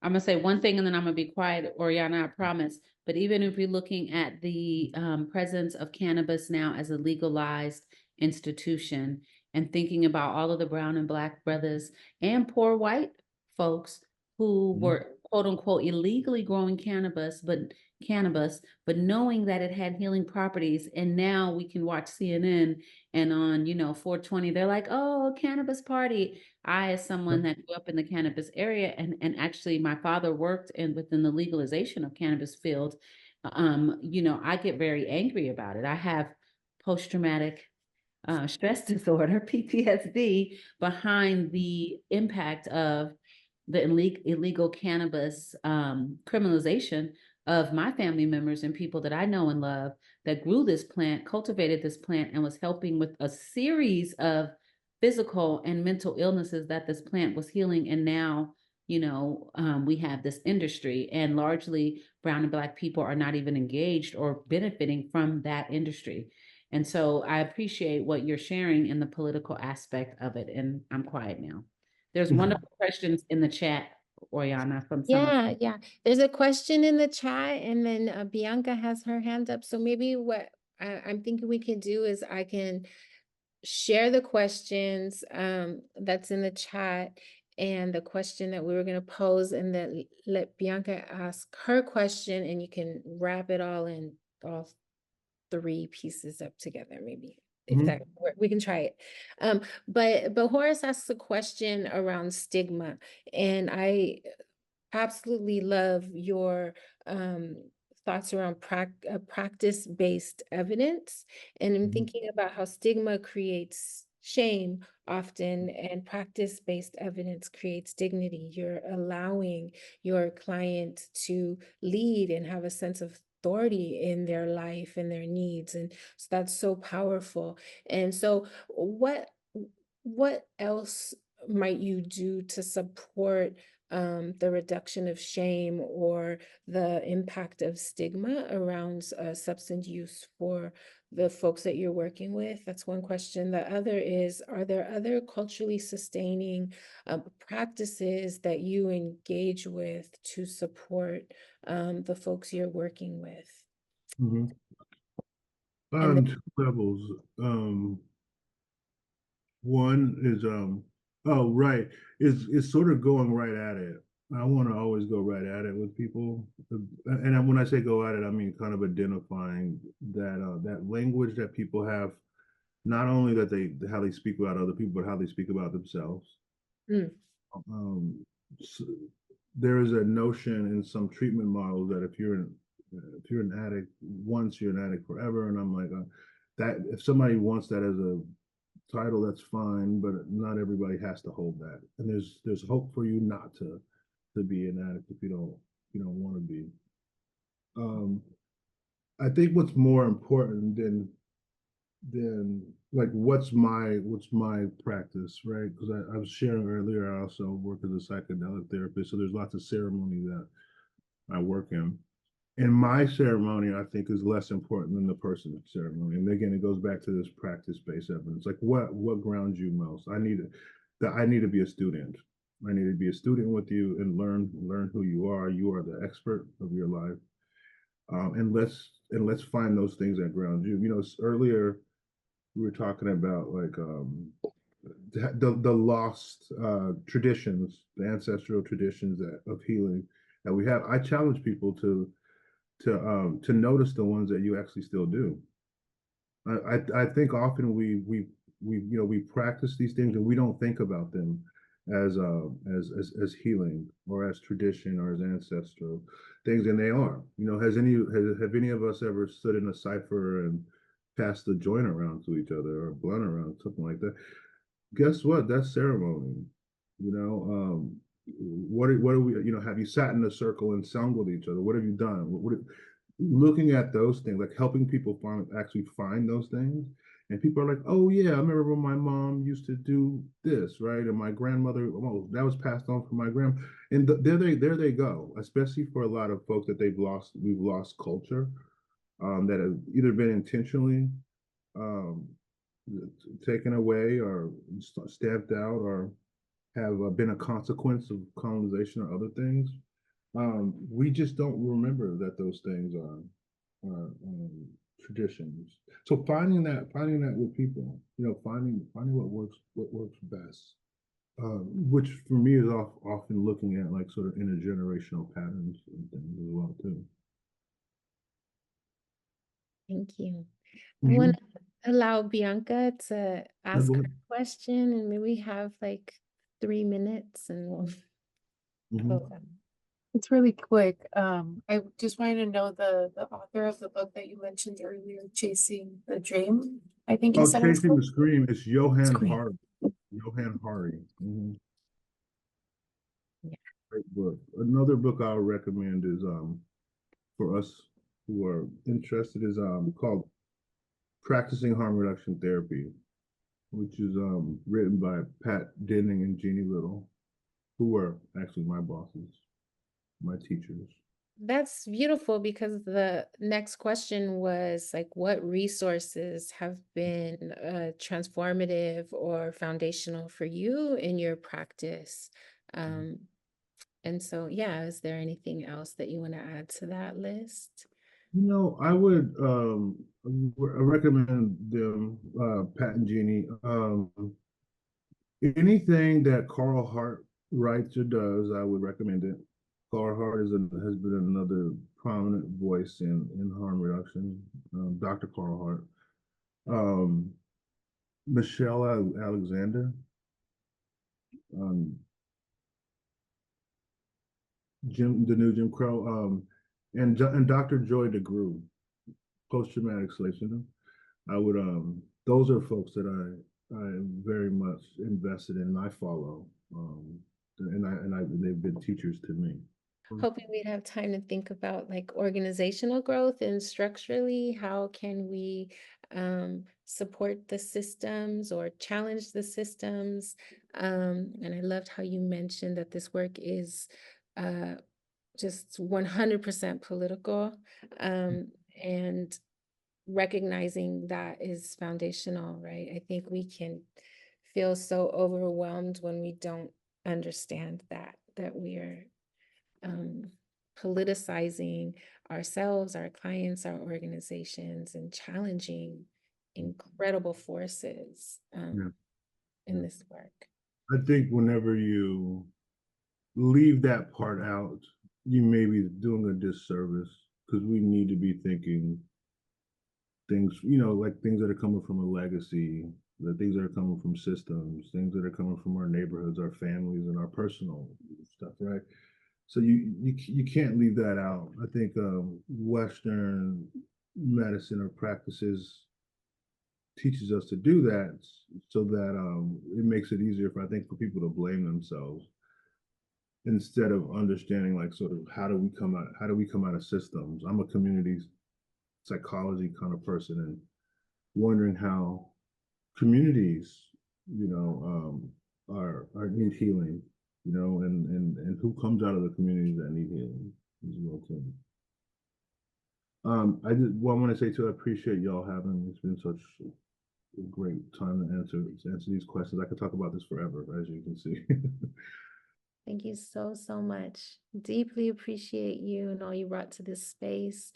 I'm gonna say one thing and then I'm gonna be quiet, Oriana, I promise. But even if we're looking at the presence of cannabis now as a legalized institution and thinking about all of the brown and black brothers and poor white folks who were quote unquote illegally growing cannabis, but cannabis, but knowing that it had healing properties. And now we can watch CNN and on, 420, they're like, oh, cannabis party. I, as someone that grew up in the cannabis area, and actually my father worked within the legalization of cannabis field, I get very angry about it. I have post-traumatic stress disorder, PTSD, behind the impact of the illegal cannabis criminalization of my family members and people that I know and love that grew this plant, cultivated this plant, and was helping with a series of physical and mental illnesses that this plant was healing. And now, we have this industry, and largely brown and Black people are not even engaged or benefiting from that industry. And so I appreciate what you're sharing in the political aspect of it. And I'm quiet now. There's wonderful questions in the chat, Oriana, from someone. Yeah. There's a question in the chat, and then Bianca has her hand up. So maybe what I'm thinking we can do is I can share the questions that's in the chat and the question that we were going to pose, and then let Bianca ask her question, and you can wrap it all in, all 3 pieces up together, maybe. If that works, we can try it. But Horace asks a question around stigma, and I absolutely love your thoughts around practice-based evidence. And I'm thinking about how stigma creates shame often, and practice-based evidence creates dignity. You're allowing your client to lead and have a sense of authority in their life and their needs. And so that's so powerful. And so what else might you do to support the reduction of shame or the impact of stigma around substance use for the folks that you're working with? That's one question. The other is, are there other culturally sustaining practices that you engage with to support the folks you're working with? On 2 levels. One is is sort of going right at it. I want to always go right at it with people, and when I say go at it, I mean kind of identifying that language that people have, not only how they speak about other people, but how they speak about themselves. So there is a notion in some treatment models that if you're an addict once, you're an addict forever, and I'm like that. If somebody wants that as a title, that's fine, but not everybody has to hold that. And there's hope for you not to be an addict if you don't want to be. I think what's more important than like what's my practice, right? Because I was sharing earlier, I also work as a psychedelic therapist, so there's lots of ceremony that I work in. And my ceremony, I think, is less important than the person's ceremony. And again, it goes back to this practice-based evidence. Like what grounds you most? I need to be a student. I need to be a student with you and learn who you are. You are the expert of your life. And let's find those things that ground you. Earlier we were talking about like the lost traditions, the ancestral traditions of healing that we have. I challenge people to notice the ones that you actually still do. I think often we practice these things and we don't think about them as healing or as tradition or as ancestral things, and they are. Have any of us ever stood in a cipher and passed the joint around to each other or a blunt around, something like that? Guess what? That's ceremony. What are we? Have you sat in a circle and sung with each other? What have you done? Looking at those things, like helping people actually find those things. And people are like, oh yeah, I remember when my mom used to do this, right? And my grandmother, oh, that was passed on from my grandma. And there they go, especially for a lot of folks that we've lost culture that have either been intentionally taken away or stamped out or have been a consequence of colonization or other things. We just don't remember that those things are traditions. So finding that with people, finding what works best, which for me is often looking at like sort of intergenerational patterns and things as well too. Thank you. I want to allow Bianca to ask go her ahead. question, and maybe we have like 3 minutes and we'll Mhm. close out. It's really quick. I just wanted to know the author of the book that you mentioned earlier, Chasing the Dream. I think you Oh, said it was Chasing the called. Scream. It's Johan Scream. Hari. Johan Hari. Yeah. Great book. Another book I'll recommend is for us who are interested is called Practicing Harm Reduction Therapy, which is written by Pat Denning and Jeannie Little, who were actually my bosses, my teachers. That's beautiful because the next question was like, what resources have been transformative or foundational for you in your practice? And so, yeah, is there anything else that you want to add to that list? You know, I would recommend them, Pat and Jeannie. Anything that Carl Hart writes or does, I would recommend it. Carl Hart has been another prominent voice in harm reduction. Dr. Carl Hart. Michelle Alexander. The new Jim Crow. And Dr. Joy DeGruy, post-traumatic slave syndrome. I would those are folks that I am very much invested in and I follow. They've been teachers to me. Hoping we'd have time to think about like organizational growth and structurally, how can we support the systems or challenge the systems? And I loved how you mentioned that this work is just 100% political, and recognizing that is foundational, right? I think we can feel so overwhelmed when we don't understand that we are politicizing ourselves, our clients, our organizations, and challenging incredible forces in this work. I think whenever you leave that part out, you may be doing a disservice because we need to be thinking things, like things that are coming from a legacy, the things that are coming from systems, things that are coming from our neighborhoods, our families, and our personal stuff, right? So you can't leave that out. I think Western medicine or practices teaches us to do that, so that it makes it easier for people to blame themselves instead of understanding like sort of how do we come out of systems. I'm a community psychology kind of person and wondering how communities, are need healing. And who comes out of the communities that need healing as well too. I want to say too, I appreciate y'all having me. It's been such a great time to answer these questions. I could talk about this forever, as you can see. Thank you so, so much. Deeply appreciate you and all you brought to this space.